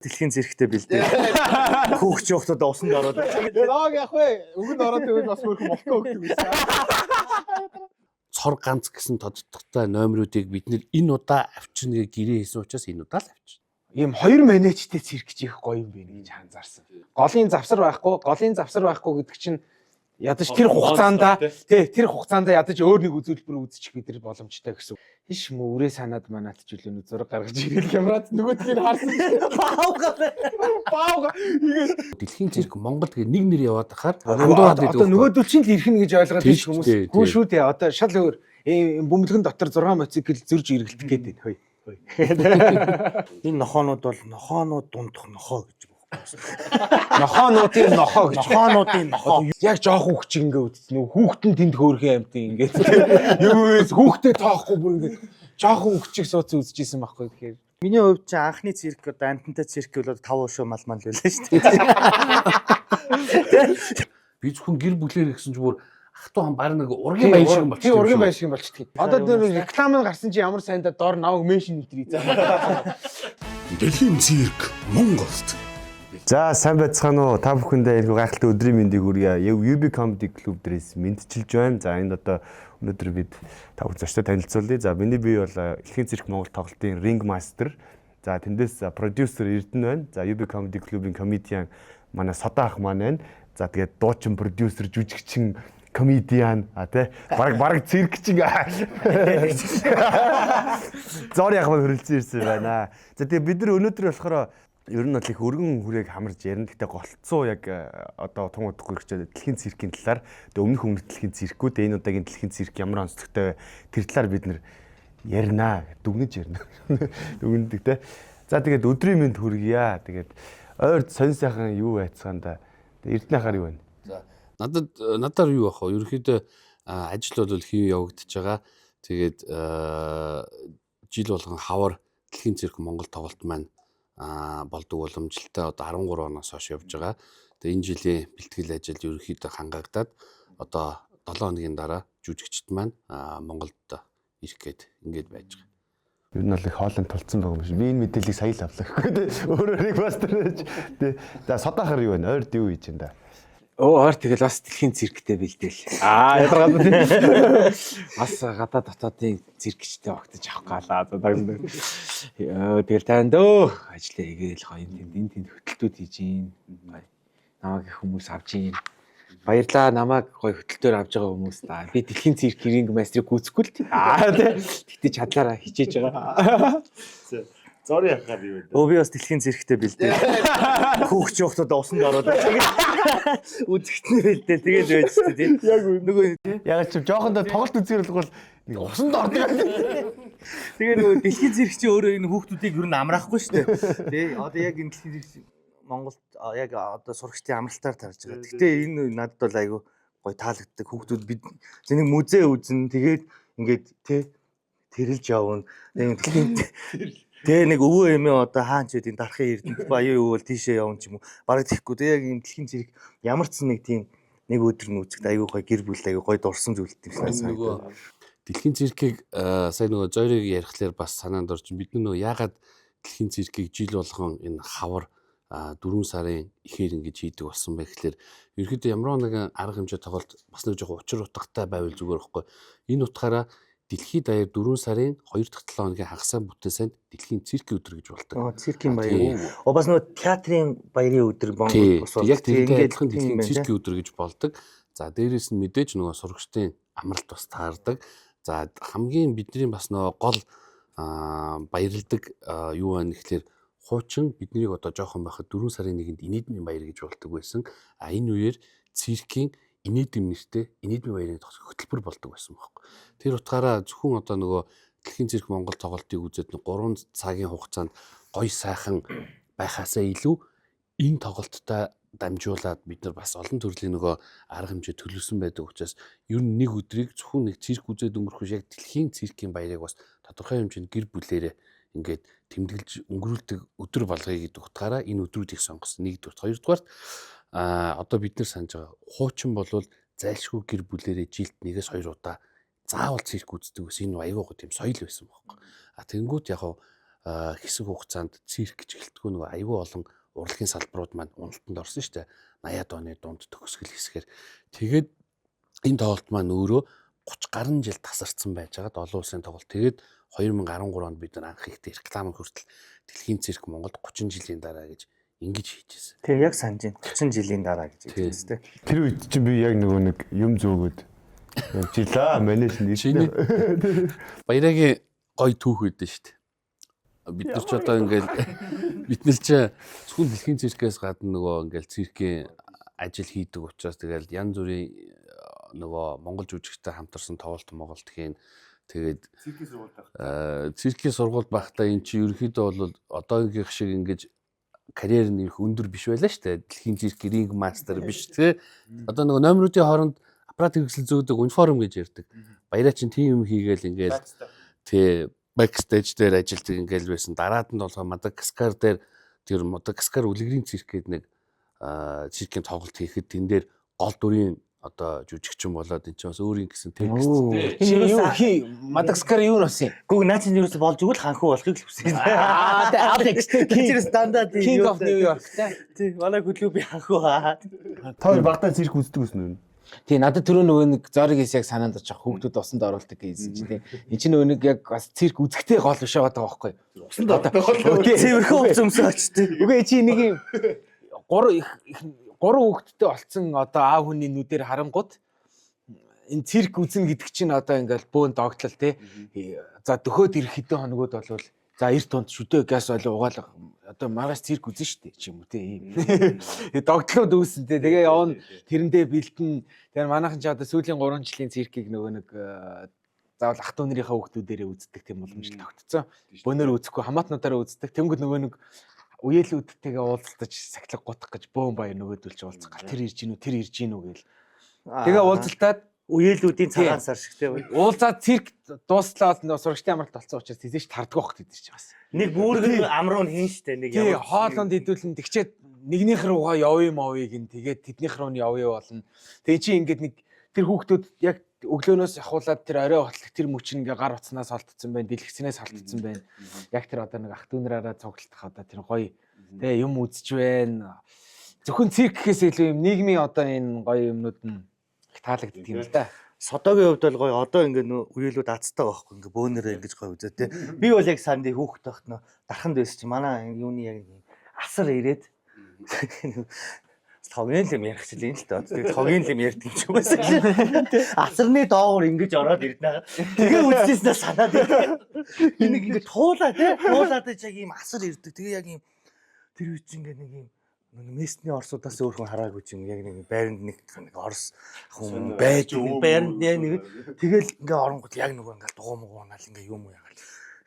Дэлхийн зэрэгтэй бэлдээ. Хүүхч явахтаа усанд ороод. Ног яг вэ? Өгөнд ороод ивэл бас хөрх молтоо өгдөг байсан. Цор ганц гэсэн тодтогтой номеруудыг бид нэр энэ удаа авчирна гэж гэрээ хийсэн учраас энэ удаа л авчирна. Ийм 2 менежтэй циркч их гоё юм байна гэж анзаарсан. Голын завсар байхгүй гэдэг чинь ядаж тэр хугацаанд ядаж өөр нэг үзүүлбэр үзчих бид нар боломжтой гэсэн. Хиш мөрөө санаад манайд ч үлээ зураг гаргаж ирэл хямраад нөгөөдгийг харсан. Баага. Дэлхийн цирк Монгол гэх нэг нэр яваад хахаар одоо нөгөөдөл чинь л ирэх нь гэж ойлгоод байна хүмүүс. Гүү шүү дээ. Одоо шал өөр бөмбөлгөн дотор 6 мотоцикл зөрж иргэлдэх гээд байна. Хөөе. Энэ нохоонууд бол нохоонууд дундх нохоо гэж Нохоонуудын нохоо гэж. Нохоонуудын нохоо. Яг жоох хүүхч ингээ үтсэн үү? Хүүхдэн тэнд хөөрхөн амтын ингээд. Юуээс хүүхдээ тоохгүй бүр ингээд жоох хүүхчийг сууц үзчихсэн байхгүй тэгэхээр. Миний хувьд чи анхны цирк одоо амтантай цирк бол 5 ушуу мал байлаа шүү дээ. би зөвхөн гэр бүлээр гэсэн чинь бүр ах トゥ хаан баг нэг ургийн баяр шиг болчихсон. Тийм ургийн баяр шиг болчихдгийг. Одоо тэр реклам нь гарсан чи ямар сайндаа доор наваг меншн нэтэр ийзээ. Дэлхийн цирк Монголд. За сайн байцгаана уу? Та бүхэндээ энэ гайхалтай өдрийн мэндийг хүргье. UB Comedy Club дээрээс мэдчилж байна. За энд одоо өнөөдөр бид та бүхэн зочдод танилцуулъя. За миний бие бол Дэлхийн цирк Монгол тоглолтын Ring Master. За тэндээс продюсер Эрдэнэ байна. За UB Comedy Club-ийн комедиан манай Содоо ах маань байна. За тэгээд дуучин продюсер жүжигчин комедиан тий баг циркчин зор яг маань хөрөлцөн ирсэн байна. За тэгээд бид нар өнөөдөр болохоор ер нь бол их өргөн хүрээг хамарж ярина. Гэхдээ голцоо яг одоо тун удахгүй хэрэгчээ дэлхийн циркийн талаар өмнөх дэлхийн циркүүд энэ удаагийн дэлхийн цирк ямар онцлогтой тэр талаар бид нар ярина. Дүгнэж ярина. Дүгнэдэг те. За тэгээд өдрийн мэнд хүргье. Тэгээд ойрд сонь сайхан юу байцгаанда Эрдэнэхаар юу байна? За надаар юу бах вэ? Ерөнхийдөө ажил бол хийв явагдаж байгаа. Тэгээд жил болгон хавар дэлхийн цирк Монгол тоглолт маань болдог боломжтой одоо 13 оноос хойш явж байгаа. Тэгээ энэ жилийн бэлтгэл ажил ерөнхийдөө хангаагдаад одоо 7 хоногийн дараа жүжигчд маань Монголд ирэх гээд ингэж байж байгаа. Ер нь бол их хоолнд тулцсан байгаа юм шиг. Би энэ мэдээллийг сая л авлаа гэхгүй тий. Өөрөө нэг бастер байж. Тий. За Содоохор юу байна? Ойрд юу хийж энэ да? Ойр тэгэл бас дэлхийн цирктэй бэлдээл. Ядаргаад тийм. Бас гадаа дотоодын циркчтэй огтж авах галаа. Тэгэл танд ажиллаа хийгээл хоёрын тэнд хөтөлтүүд хийж ийн. Намайг их хүмүүс авч ийн. Баярлаа намайг гоё хөтөлтөөр авч байгаа хүмүүс та. Би дэлхийн цирк Ring Master-ыг гүйцэхгүй л тийм. Тэгтээ чадлаараа хичээж байгаа. Зор яхаар юу вэ? Би бас дэлхийн зэрэгтэй бэлдээ. Хүүхч явахтаа усанд ороод. Үзэгтний бэлдээ тэгээд байж шүү дээ. Яг нөгөө Яг ч жоохондоо тоглолт үзэрэл бол нэг усанд ордог. тэгээд нөгөө дэлхийн зэрэг чи өөрөө энэ хүүхдүүдийг ер нь амраахгүй шүү дээ. Тэ одоо яг энэ дэлхийн зэрэг Монголд яг одоо сурагчдын амралтаар тарж байгаа. Гэтэ энэ надад бол айгүй гоё таалагддаг. Хүүхдүүд бид нэг музей үзэн тэгээд ингээд тэ тэрэлж явна. Тэгээ нэг өвөө эмээ одоо хаан ч үдийн дарахын эрдэнэт баяа юу бол тийшээ явна ч юм уу. Бараг тийхгүй. Тэгээ яг энэ дэлхийн зэрэг ямар ч нэг тийм нэг өдөр нь үзэхэд аюу гой гэр бүл аюу гой дурсан зүйлт юм санагдав. Нөгөө дэлхийн циркийг сая нөгөө зойрыг ярихлаар бас санаанд орж бид нөгөө яагаад дэлхийн циркийг жил болгон энэ хавар 4 сарын ихээр ингэж хийдэг болсон байх гэхээр ерөөдөө ямар нэгэн арга хэмжээ тоглолт бас нэг жоохон учир утгатай байвал зүгээр байхгүй. Энэ утгаараа дэлхийд даяар 4 сарын 2 дахь 7 хоногийн хагасаа бүтэн санд дэлхийн циркийн өдөр гэж болдог. Циркийн баяр. Бас нөгөө театрын баярын өдөр Монголд бас яг тэгээд адилхан дэлхийн циркийн өдөр гэж болдог. За дээрээс нь мэдээж нөгөө сурагчдын амралт бас таардаг. За хамгийн бидний бас нөгөө гол баярладаг юу байна гэхээр хуучин биднийг одоо жоохон байхад 4 сарын 1-нд инээдмийн баяр гэж болдог байсан. Энэ үеэр циркийн инээдэм нэртэй инээдмийн баярын хөтөлбөр болдог байсан байхгүй. Тэр утгаараа зөвхөн одоо нөгөө дэлхийн цирк Монгол тоглолтыг үзээд 3 цагийн хугацаанд гоё сайхан байхаасаа илүү энэ тоглолттой дамжуулаад бид нар бас олон төрлийн нөгөө арга хэмжээ төлөвлөсөн байдаг учраас ер нь нэг өдрийг зөвхөн нэг цирк үзээд өнгөрөх биш яг дэлхийн циркийн баярыг бас тодорхой хэмжээнд гэр бүлээрээ ингээд тэмдэглэж өнгөрүүлдэг өдөр болгоё гэдэг утгаараа энэ өдрүүдийг сонгосон. Нэгдүгээр, хоёрдугаар одоо бид нар санаж байгаа хуучин болвол зайлшгүй гэр бүлэрээ жилд 1-2 удаа заавал цирк үздэг ус энэ аюулгүй тийм соёл байсан байхгүй. Тэнгүүт яг хэсэг хугацаанд цирк гэж гэлтгүү нөгөө аюул олон урлагийн салбарууд маань уналтанд орсон шүү дээ. 80-аад оны дунд төгсгөл хэсгээр. Тэгээд энэ тоглолт маань өөрөө 30 гаруй жил тасарсан байж байгаа олон улсын тоглолт. Тэгээд 2013 онд бид нар анх ихтэй реклам хүртэл дэлхийн цирк Монголд 30 жилийн дараа гэж ингэж хийжсэн. Тэгээ яг санаж байна. 30 жилийн дараа гэж хэлсэн тийм. Тэр үед чинь би яг нөгөө нэг юм зөөгөөд явчихлаа. Менежмент Чиний Баярагийн гой түүх үйдэн шүү дээ. Бид нар ч одоо ингээл бид нар ч зөвхөн дэлхийн циркээс гадна нөгөө ингээл циркийн ажил хийдэг учраас тэгэл янз бүрийн нөгөө монгол жүжигчтэй хамтарсан тоглолт хийн. Тэгээд циркийн сургууль байхдаа эн чинь ерөнхийдөө бол одоогийнх шиг ингэж карьер нь их өндөр биш байлаа шүү дээ. Дэлхийн цирк ринг мастер биш тий. Одоо нөгөө номеруудын хооронд аппарат хэрэгсэл зөөдөг униформ гэж ярьдаг. Баяраа чинь тийм юм хийгээл ингээл тий бэкстейж дээр ажилтдаг ингээл байсан. Дараад нь болохоор Мадагаскар дээр тэр Мадагаскар үлгэрийн цирк гэдэг нэг циркийн тоглолт хийхэд тэн дээр гол дүрийн одоо жүжигчин болоод энэ ч бас өөрийн гэсэн текст. Мадагаскар юу нөсөн? Гүг наач нь юус болж игэл ханхуу болохыг л хүсэж Аа байна. Алекс Тэр стандарт King of New York тий. Манай клубын ханхуу хаа. Та багтаа цирк үздэг гэсэн үү? тий надад түрүү нөгөө нэг зориг яг санаанд очих хүүхдүүд усанд оруулдаг гэсэн чинь тий энэ чинь нөгөө нэг яг бас цирк үзэхтэй гол биш байгаа байхгүй Усанд оруулдаг. Цэвэрхэн уцсамсаа очдөг. үгүй чи нэг юм 3 хүүхэдтэй олцсон одоо аав хүний нүдээр харангууд энэ цирк үзнэ гэдэг чинь одоо ингээл бөөн догтлол тий за дөхөөд ирэх хэдэн хоногуд болвол за 90 тунд шүдэ газ болоо угаал одоо маргааш цирк үзэн штэ ч юм уу тий догтлууд үүсэн тий тэгээ явна тэрэндээ бэлдэн тэр манайхан ч одоо сүүлийн 3 жилийн циркийг нөгөө нэг заавал ах トゥ нарынхаа хүүхдүүдээрээ үздэг тийм боломжтой тогтцсон бөөнөр үзэхгүй хамаатнуудаараа үздэг тэнгүүд нөгөө нэг үеэлүүдтэйгээ уулзалтаж сахилга гутах гэж бөөн баяр нөгөөдүүлж уулзах тэр ирж гинүү тэр ирж гинүү гээл тэгээ уулзалтаад Үеэлүүдийн цагаан сар шиг тийм. уулзаад цирк дуслаа сурагчдын амралт болсон учраас тэзэж тарддаг байх тэд чинь бас Нэг бүргэн амруу нь хийн штэ нэг тий хоолонд хэдүүлэн тэгчээд нэгнийх руугаа явъя мовыг ин тэгээд тэднийх руу нь явъя болно тэгээ чи ингээд нэг тэр хүүхдүүд яг өглөөнөөс ахуулаад тэр орой хотлох тэр мөч ингээ гар утснаас холдсон байна дэлгэцнээс холдсон байна яг тэр одоо нэг ах トゥ нараараа цуглах одоо тэр гоё тэгээ юм үзэж байна зөвхөн цирк гэхээс илүү юм нийгмийн одоо энэ гоё юмнууд нь их таалагддаг юм л да. Содогийн хувьд бол гоё одоо ингээд үеэлүүд азтай байхгүй ингээд бөөнөрөө ингэж гоё үзээ те. Би бол яг санд хүүхэд тахт нөө дарханд байсан чи манай юуны яг асар ирээд тогийн л юм ярихчлаа л доо. Тэгээ тогийн л юм ярьдаг юм шиг байсан. Асарны доогуур ингэж ороод ирднэ. Тэгээ үзчихснээр санаад энийг ингээд туулаа те. Туулаад яг ийм асар ирдэг. Тэгээ яг ийм тэр үуч ингээд нэг ийм местний орсуудаас өөр хүн хараагүй юм яг нэг байранд нэг орс хүн байж байранд нэг тэгэл ингээ оронгууд яг нөгөө ингээ дугуй муунаал ингээ юм уу яагаад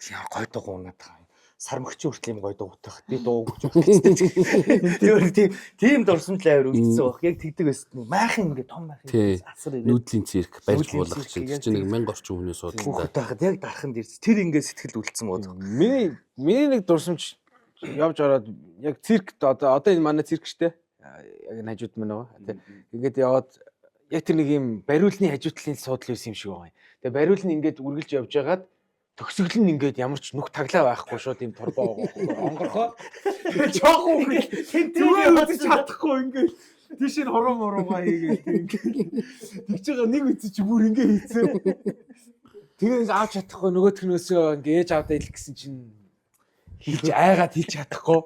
яа гой дугуй унаад байгаа сармөгч хүртэл юм гой дугуйтах би дуугч хүртэл тийм дурсамжлал авир үлдсэн баг яг тэгдэг байсан майхан ингээ том майхан асар ирээд нүүдлийн цирк барьж буулгах чинь тэр чинь 1000 орчим хүний судалтай байхад яг дарханд ирсэн тэр ингээ сэтгэл үлдсэн бод миний нэг дурсамж явж ороод яг циркт одоо энэ манай цирк штэ яг энэ хажууд мань байгаа. Ингээд яваад яг тэр нэг юм бариулны хажуутлын суудлын юм шиг байгаа юм. Тэгээ бариул нь ингээд үргэлж явж байгаад төгсгөл нь ингээд ямар ч нүх таглаа байхгүй шууд юм турбоо онгорхоо. Жаахан зүгээр үзэж чадахгүй ингээд тийш нь хороо хийгээл тэгж байгаа нэг үзэж бүр ингээд хийцээ. Тэгээ авч чадахгүй нөгөөтгнөөсөө ингээд ээж авдаа ил гэсэн чинь хийж айгаад хийж чадахгүй.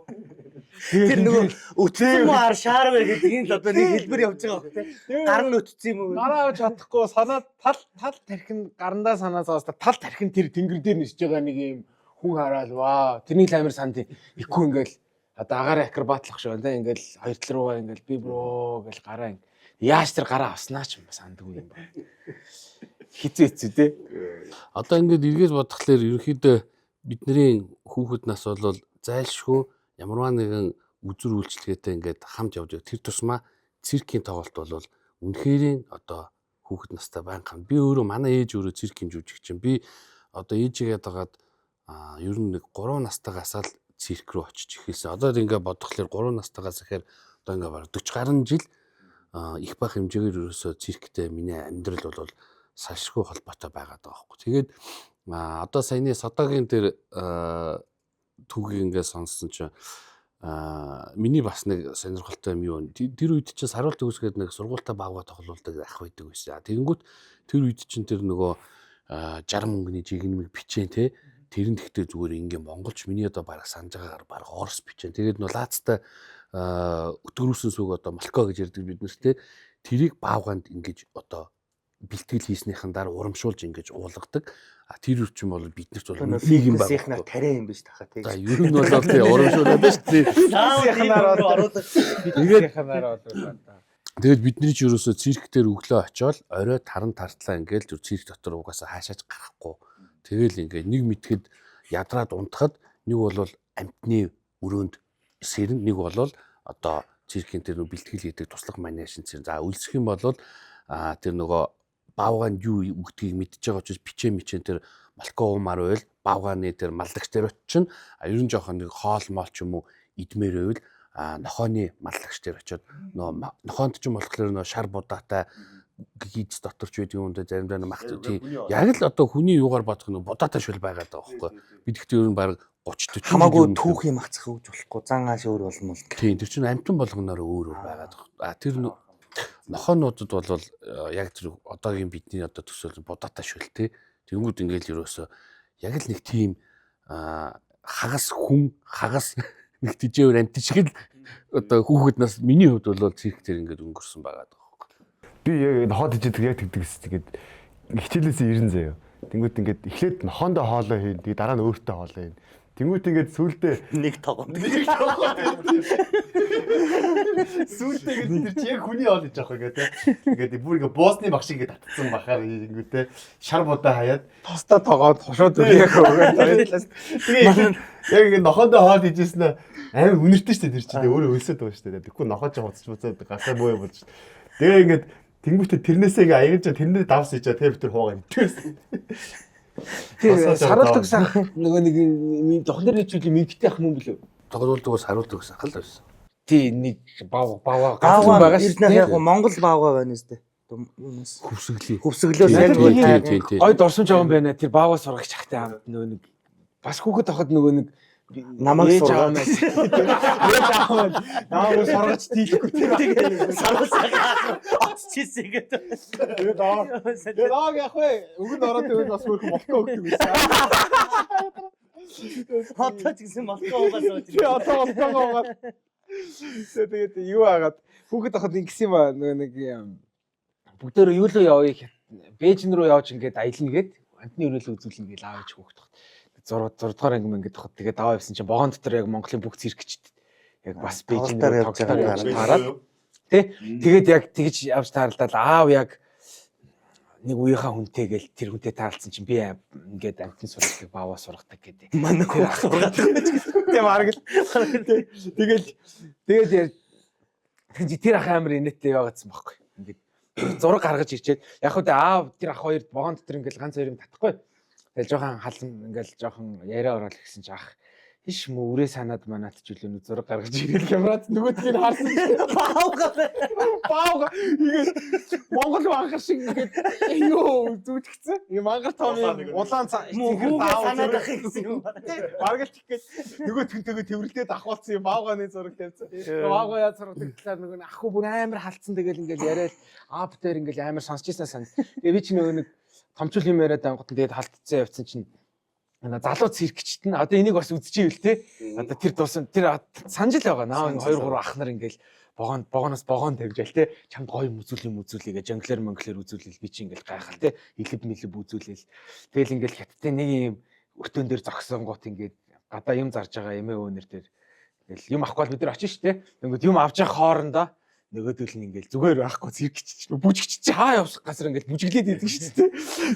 Тэр нөгөө өтсөн мөр шаарвэ гэдэг энэ одоо нэг хэлбэр явж байгаа байх тийм. Гар нь өтсөн юм уу? Гараа авч чадахгүй санаа тал тархин гарандаа санаасаа тал тархин тэр тэнгэр дээр нисэж байгаа нэг юм хүн хараад ваа тэрний амир санд ихгүй ингээл одоо агаараа акробатлах шүү тийм ингээл хоёр тал руугаа ингээл би броо гэл гараа яаж тэр гараа авснаа ч юм сандгүй юм байна. Хизээц үү те. Одоо ингээд эргэж бодглохлоор ерөнхийдөө бидний хүүхэд нас бол зайлшгүй ямарваа нэгэн үзүр үйлчлэгээтэй ингээд хамт явж байгаа. Тэр тусмаа циркийн тоглолт бол үнэхээр одоо хүүхэд настай байнгын би өөрөө манай ээж өөрөө циркийн жүжигч юм. Би одоо ээжигээд байгаад ер нь нэг 3 настайгаас л цирк рүү очиж эхэлсэн. Одоо ингээд бодглохлоор 3 настайгаас ихээр одоо ингээд бараг 40 гаруй жил их бах хэмжээгээр ерөөсөө цирктэй миний амьдрал бол салшгүй холбоотой байгаад байгаа байхгүй. Тэгээд одоо саяны содогийн тэр түүхийг ингээд сонссон чинь миний бас нэг сонирхолтой юм юу вэ? Тэр үед чинь саруулт төгсгээд нэг сургуультай баггаа тоглоулдаг ах байдаг байсан. Тэгэнгүүт тэр үед чинь тэр нөгөө 60 мөнгөний жигнэмиг бичээн те тэр нь тэгтээ зүгээр ингээ монголч миний одоо баг санаж байгаагаар баг орос бичээн. Тэгээд нөө лаацтай өтгөрүүлсэн сүг одоо молко гэж ярьдаг бид нар те тэрийг баавганд ингэж одоо бэлтгэл хийснийхэн дараа урамшуулж ингэж уулгадаг. Тэр үчим бол биднэрт бол нэг юм байна. Сихнаар тариа юм биш тахаа тийм. За ер нь бол тий урамшуулаад байна шүү дээ. Сихнаар оруулаад Тэгээд бидний ч ерөөсөө цирк дээр өглөө очиод орой таран тартлаа ингээл цирк дотор угаасаа хаашаач гарахгүй. Тэгэл ингээд нэг мэтгэд ядраад унтахад нэг бол амтны өрөөнд сэрэн нэг бол одоо циркийн тэр нөө бэлтгэл хийдэг туслах манежин цэр. За үлсэх юм бол тэр нөгөө баавгаанд юу өгдгийг мэдчихэж байгаа учраас бичээ мичэн тэр малко уумаар байл баавгааны тэр маллагч дээр очино. Ер нь жоохон нэг хоол моол ч юм уу идмээр байвал нохооны маллагч дээр очиод нохоонд ч юм болохоор шар будаатай гидс дотор ч байдаг юм да заримдаа мах тийм яг л одоо хүний юугаар бодох нь будаатай шүл байгаад байгаа байхгүй. Бид ихтэй ер нь баг 30 40 хамаагүй түүх юм ахцах өгж болохгүй зан ааш өөр болно л. Тийм тэр чинь амтан болгоноор өөр байгаад байгаа. Тэр нохоонуудад бол яг тэр одоогийн бидний одоо төсөөл будаатай шүл те. Тэнгүүд ингээл ерөөсөө яг л нэг тийм хагас хүн хагас нэг тижээр амт шиг л одоо хүүхэд нас миний хувьд бол цирк дээр ингээд өнгөрсөн байгаа даа. Би яг нохоод ижидэг яг тэгдэг гэсэн тэгээд хичээлээс ирэн заяа. Тэнгүүд ингээд эхлээд нохоондоо хоолоо хийн. Тэгээд дараа нь өөртөө хоолоо хийн. Тэнгүүд ингээд сүүлдээ нэг тогонд. Сүүлдээ ингээд тэр чи яг хүний хоол гэж аах ингээд те. Ингээд бүр ингээд боосны багш ингээд татцсан бахаар ингээд те. Шар будаа хаяад тостоо тоогоод хошоод үеэх өгөөд. Тэгээд яг ингээд нохоондоо хоол хийжсэн амар үнэртэй шүү дээ тэр чинь өөрөө өлсөд байгаа шүү дээ. Тэгэхгүй нохоо ч хуцч буцаад гасаа боо болж. Тэгээ ингээд тэнгуүтэ тэрнээсээ ингээ аягаж тэрнээ давс хийж тэр битэр хуугаа мэдвэрсэн. Тэр саруулт өгсөн нөгөө нэг дохлоор нэчүүл мэдтэй ах юм бөлөө. Тоглолтоос харуулт өгсөн ах л байсан. Тий нэг баава гаваа байгаа шүү дээ. Яг Монгол баавгаа байна шүү дээ. Юунаас хөвсгөлөө сайн гой дорсон жаан байна. Тэр бааваа сурагч хахтай хамт нөгөө нэг бас хүүхэд авахд нөгөө нэг намайг сургана. Ээж аавал намайг сургаж дийлэхгүй тийм. Саруулсаа оччихсэн гэдэг. Тэгээд яг вэ өгөнд ороод тэгвэл бас мөрх молко өгдөг байсан. Хотоо ч гэсэн молко уугаад сууж. Тий одоо молко уугаад. Тэгээд юу агаад хүүхэд авахд ингэсэн ба нөгөө нэг бүгдөө юу л явъя Бээжин рүү явж ингээд аялна гээд амтны өрөөлөө үзүүлнэ гэж аавч хүүхэд тахт. 6 дугаар анги ингээд тахт тэгээд аваа явсан чинь вагон дотор яг Монголын бүх циркчд яг бас Бээжин рүү тоглохоор таараад тий тэгээд яг тэгж явж таарлаад аав яг нэг үеийнхаа хүнтэй гээл тэр хүнтэй таарлцсан чинь би ингээд амтны сургалтыг бааваа сургадаг гэдэг. Манай хүүхд сургадаг. Тийм арга л. Тэгээд тэр ах амар инээдтэй яваадсан байхгүй. Ингээд зураг гаргаж ирчээд яг хөө аав тэр ах хоёр вагон дотор ингээд ганц хоёр юм татахгүй. Тэгэл жоохон халан ингээд жоохон яриа ороод гисэн чи ах иш мөрөө санаад манайд ч үлээ зураг гаргаж ирэл камерад нөгөөдгийг харсан. Баага ингээд Монгол мангар шиг ингээд ёо зүтгэцэн. Ийм мангар тооны улаан хүүгээ санаад ах гэсэн юм. Бараг л тийгээд нөгөө төнтөгөө тэрвэрлээд ахуулсан юм бааганы зураг тавьсан. Баагаа яа зурдаг талаар нөгөө ахгүй бүр амар халтсан тэгэл ингээд яриад аап дээр ингээд амар сонсч ийсэн сан. Тэгээ би чи нөгөө нэг томчул юм яриад ангууд тэгээд халтцсан явцсан чинь залуу циркчт нь одоо энийг бас үзчихэвэл те одоо тэр дуусна тэр санаж л байгаа наа 2 3 ах нар ингээл богоноос богоон тавьжаал те чамд гоё юм үзүүлээ гэж жонглер монглер үзүүлэл би чи ингээл гайхал те илэб үзүүлээл тэгэл ингээл хятадтай нэг юм өртөөн дээр зогсон гут ингээд гадаа юм зарж байгаа эмээ өөнөр дээр ингээл юм авахгүй бид нар очиж штэ ингээд юм авч явах хоорондоо нөгөөдөл нь ингээл зүгээр байхгүй циркч бүжигч чи хаа явсан газар ингээл бүжиглээд идэг шүү дээ.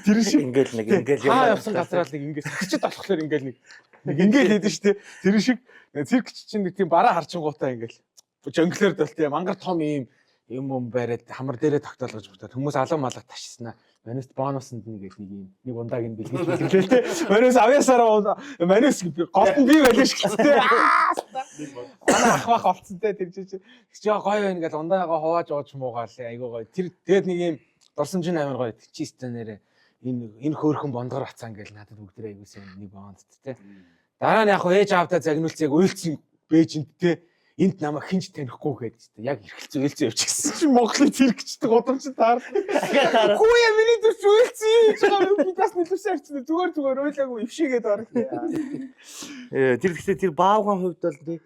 Тэр шиг ингээл нэг ингээл хаа явсан газараа нэг ингээд сагчд болохоор ингээл нэг ингээл идэг шүү дээ. Тэр шиг циркч чинь нэг тийм бараа харчингуудаа ингээл жонглер дол тийм мангар том юм бариад хамар дээрээ тогтоолгож бүртээ хүмүүс алан малгад ташснаа. Манайс бонусанд нэг нэг ундааг нь бэлгэлээ те. Манайс авьяасаараа манайс голд нь би байлаа шүү дээ. Манай ах бах олцсон те тэр чинь гоё байна гэж ундаагаа хувааж ууж муугаал айгуу гоё. Тэр тэгээд нэг юм дурсамж нь амар гоё. Чистэ нэрэ энэ хөөрхөн бондгор ацаа ингээл надад бүгдээ айгуу сайн нэг боонд те. Дараа нь яг хөө ээж аавдаа загнуулц яг уйлцсан бэжэнд те энд намайг хинж танихгүй гэдэг. Яг эргэлзээ уйлцсан явчихсан чинь Монголын циркчдэг удамч таар. Хүү яа миний төс уйлцсан. Би бас нэлээсээ арчсан. Зүгээр уйлаагүй ившигээд орох. Тэр гэхдээ тэр баавган хувьд бол тий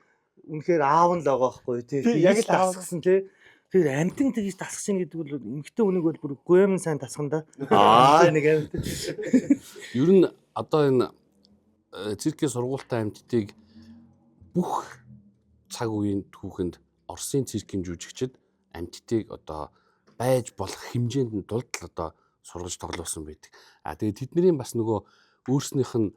үнэхээр аав нь л байгаа байхгүй тий. Яг л тасгсан тий. Тэр амтэн тэгж тасгах гэдэг бол эмгтэн хүнийг бол бүр гүмэн сайн тасган да. Нэг амт. Ер нь одоо энэ циркийн сургуультай амьтдыг бүх цаг үеийн түүхэнд Оросын циркийн жүжигчид амьтдыг одоо байж болох хэмжээнд нь дулдал одоо сургаж тоглуулсан байдаг. Тэгээд тэдний бас нөгөө өөрснийх нь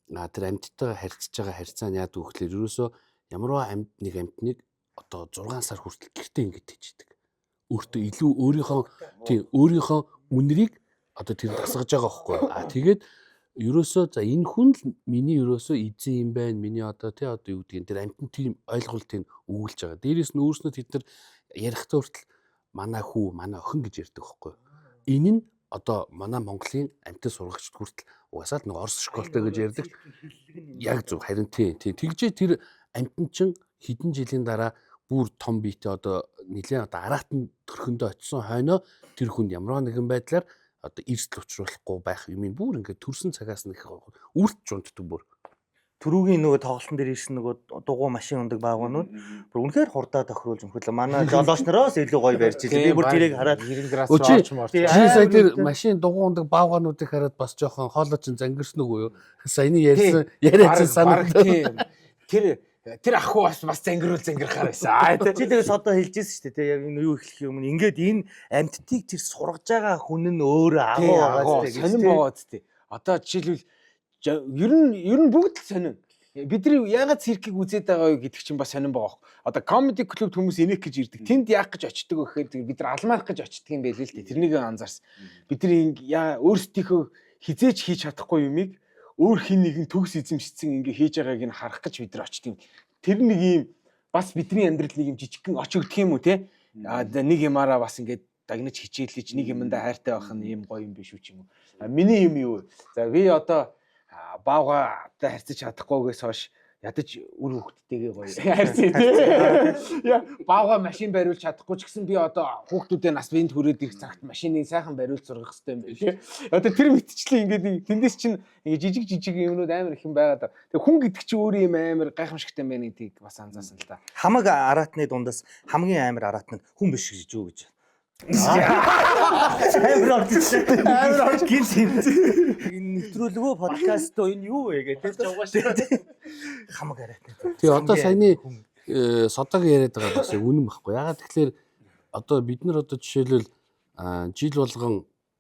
тэр амьтдаа харьцаж байгаа харьцаа нь яадаг вэ гэхээр ерөөсөө ямарваа нэг амьтныг одоо 6 сар хүртэл гэртээ ингэж хийдэг. Өөртөө илүү өөрийнхөө үнэрийг одоо тэр тасгаж байгаа байхгүй. Тэгээд ерөөсөө за энэ хүн л миний ерөөсөө эзэн юм байна. Миний одоо юу гэдгийг тэр амьтан тийм ойлголтыг өгүүлж байгаа. Дээрээс нь өөрснөө тэд нар ярихдаа хүртэл манай хүү, манай охин гэж ярьдаг байхгүй. Энэ нь одоо манай Монголын амьтан сургагчд хүртэл угаасаа л нэг Орос школтой гэж ярьдаг. Яг зөв харин тийм. Тэгжээ тэр амьтан чин хэдэн жилийн дараа бүр том биетэй одоо нэлээд одоо араатан төрхөндөө очисон хойноо тэр хүнд ямар нэгэн байдлаар одоо эрсдэл учруулахгүй байх юм бүр ингээд төрсэн цагаас нэг үрдж унтдаг бүр. Түрүүгийн нөгөө тоглолтын дээр ирсэн нөгөө дугуй машин ундаг баавганууд бүр үнэхээр хурдаа тохируулж өмхөлөө. Манай жолооч нараас илүү гоё барьж илээ. Би бүр тэрийг хараад 90 градус орч морч. Чи сая тэр машин дугуй ундаг баавгануудыг хараад бас жоохон хоолойч зангирсан уу юу? Саяны ярьсан яриач санагдав. Тэр ахгүй бас зангирхаар байсан. Чи тэгээс одоо хэлжсэн шүү дээ. Яг энэ юу эхлэх юм ингээд энэ амьтдыг тэр сургаж байгаа хүн нь өөрөө агуу байгаа гэдэг. Сонин байгаа зү. Одоо жишээлбэл ер нь бүгд л сонин. Бидний яагаад циркийг үзээд байгаа юу гэдэг чинь бас сонин байгаа. Одоо comedy club хүмүүс инех гэж ирдэг. Тэнд яах гэж очдөг вэ гэхээр бид нар алмаах гэж очдөг юм байл л дээ. Тэрнийг анзаарсан. Бидний өөрсдийнхөө хизээч хийж чадахгүй юмыг өөр хин нэгэн төгс эзэмшсэн ингээ хийж байгааг нь харах гэж бид нар очдөг. Тэр нэг юм бас бидний амьдрал нэг юм жижигхэн оч өгдөх юм уу те? Нэг юмараа бас ингээ дагнаж хичээлж нэг юмдаа хайртай байх нь юм гоё юм биш үү ч юм уу. Миний юм юу? За би одоо баавгаатай харьцаж чадахгүйгээс хойш ядаж үр хөвгттэйгээ гоё харьцээ тий. Яа баавгаа машин бариулж чадахгүй ч гэсэн би одоо хүүхдүүдээ нас биенд хүрээд ирэх цагт машиныг сайхан бариулж сургах хэрэгтэй юм байна тий. Одоо тэр мэтчлээ ингээд тэндээс чинь жижиг юмнууд амар их юм байгаад. Тэг хүн гэдэг чинь өөр юм амар гайхамшигтай байна гэдгийг бас анзаарсан л да. Хамаг араатны дундаас хамгийн амар араат нь хүн биш гэж юу гэж. Амар орж гинс энэ нэвтрүүлгөө подкаст оо энэ юу вэ гэдэг хамаг араатны. Тэгээ одоо саяны содог яриад байгаа бас үнэн байхгүй. Ягаад тэгэхээр одоо бид нар одоо жишээлбэл жил болгон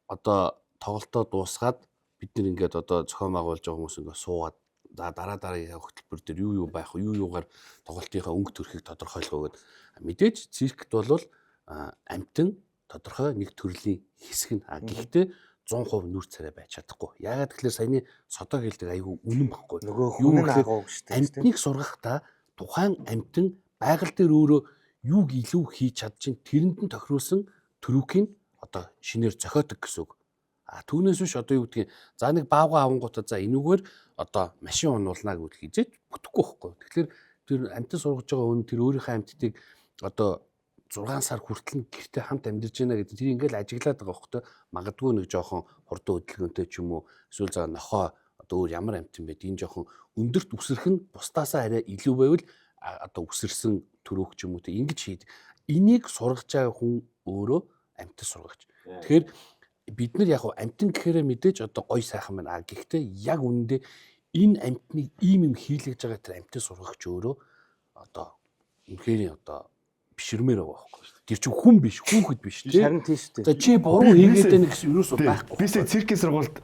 одоо тоглолтоо дуусгаад бид нар ингээд одоо зохион байгуулж байгаа хүмүүс ингээд суугаад дараа дараагийн хөтөлбөр дээр юу байх вэ? Юугаар тоглолтынхаа өнгө төрхийг тодорхойлох гэдэг. Мэдээж циркт бол амтэн тодорхой нэг төрлийн хэсэг нь. Гэхдээ 100% нүр царай байж чадахгүй. Яагаад тэгэхээр саяны содог хэлдэг айгүй үнэн баггүй. Нөгөө хүн нь агуу шүү дээ. Амтныг сургахдаа тухайн амтэн байгаль дээр өөрөө юуг илүү хийж чадчих тэрэнд нь тохируулсан төрүүкийг одоо шинээр зохиодог гэсэн үг. Түүнээс биш одоо юу гэдгийг за нэг баавга авангуудаа за энүүгээр одоо машин унуулна гэдэг хизээж бүтэхгүй байхгүй. Тэгэхээр тэр амтэн сургаж байгаа хүн тэр өөрийнхөө амттыг одоо 6 сар хүртэл гэртээ хамт амьдарч байна гэдэг тэр ингээл ажиглаад байгаа хөөхтэй магадгүй нэг жоохон хурдан хөдөлгөөнтэй ч юм уу эсвэл за нохоо одоо өөр ямар амт юм бэ энэ жоохон өндөрт үсрэх нь бусдаасаа арай илүү байвал одоо үсэрсэн төрөөх ч юм уу тэг ингэж хийд энийг сургаж байгаа хүн өөрөө амтд сургагч. Тэгэхээр бид нар яг амтэн гэхээр мэдээж одоо гой сайхан байна. Гэхдээ яг үнэндээ энэ амтныг ийм юм хийлгэж байгаа тэр амтд сургагч өөрөө одоо үнэхээр одоо бишрмээр байгаа байхгүй. Тэр чинь хүн биш, хүүхэд биш тийм. Харин тийм шүү дээ. За чи буруу хийгээд байна гэсэн юус байхгүй. Би циркийн сургуульд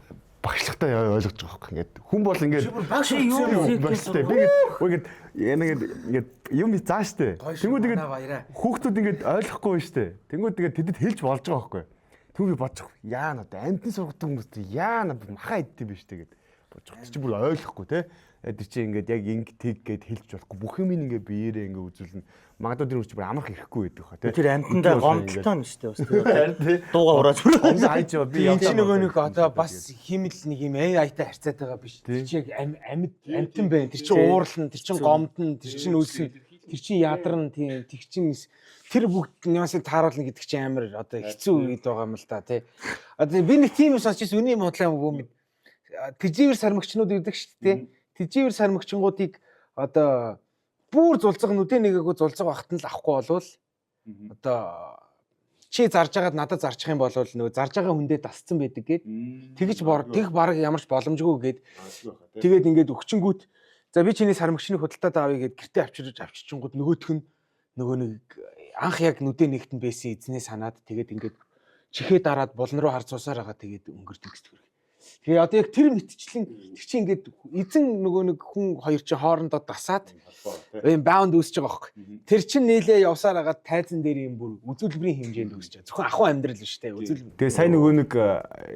багшлагтай ойлгож байгаа байхгүй. Ингээд хүн бол ингээд багш юу багштай. Би ингээд юм зааштай. Тэнгүүд ингээд хүүхдүүд ингээд ойлгохгүй байна штэ. Тэнгүүд тэгээд тэдэд хэлж болж байгаа байхгүй. Түн би бодчих. Яа надаа амтны сургадаг хүмүүс яа надаа махаа иддэм биш тэгээд бодчих. Чи бүр ойлгохгүй те. Тэр чинь ингээд яг инг тэг гэд хэлж болохгүй. Бүх юм ингээд биеэрээ ингээд үзүүлнэ. Магадгүй тэр үчиг бүр амрах ирэхгүй байдаг хаа тий. Тэр амьтандаа гомдолтой нь шүү дээ. Дууга урааж Гомд хайж байгаа би энэ чинь нөгөө нэг одоо бас химэл нэг юм AI-тай харьцаад байгаа биш. Тэр чинь яг амьтан байна. Тэр чинь уурлна, тэр чинь гомдно, тэр чинь үлсэн, тэр чинь ядарна тийм. Тэр чинь тэр бүгд нюансыг тааруулна гэдэг чинь амар одоо хэцүү үед байгаа юм л да тий. Одоо би нэг тийм юм сонсч ирсэн үний модлаа өгөө. Тэжээвэр сармагчнууд гэдэг шүү дээ. Тэжээвэр сармагчингуудыг одоо бүр зулцаг нүдэ нэгээгөө зулцаг багт нь л авахгүй болвол одоо чи зарж байгаад надад зарчих юм бол нөгөө зарж байгаа хүндээ дасцсан байдаг гээд тэгж тех баг ямарч боломжгүй гээд тэгээд ингээд өгчингүүт за би чиний сармагчныг худалдаад авъя гээд гэртээ авчирчингууд нөгөөх нь нөгөө нэг анх яг нүдэ нэгтэн байсан эзнээ санаад тэгээд ингээд чихээ дараад булан руу харж суусаар байгаа тэгээд өнгөрдөг гэсэн. Тэгээ одоо яг тэр мэтчлэн тэр чинь ингээд эзэн нөгөө нэг хүн хоёр чинь хоорондоо дасаад ийм баунд үүсэж байгаа байхгүй. Тэр чинь нээлээ явсаар хагаад тайзан дээр юм бүр үзүүлбэрийн хэмжээнд үүсэж байгаа. Зөвхөн ахуй амьдрал биш те үзүүлбэр. Тэгээ сайн нөгөө нэг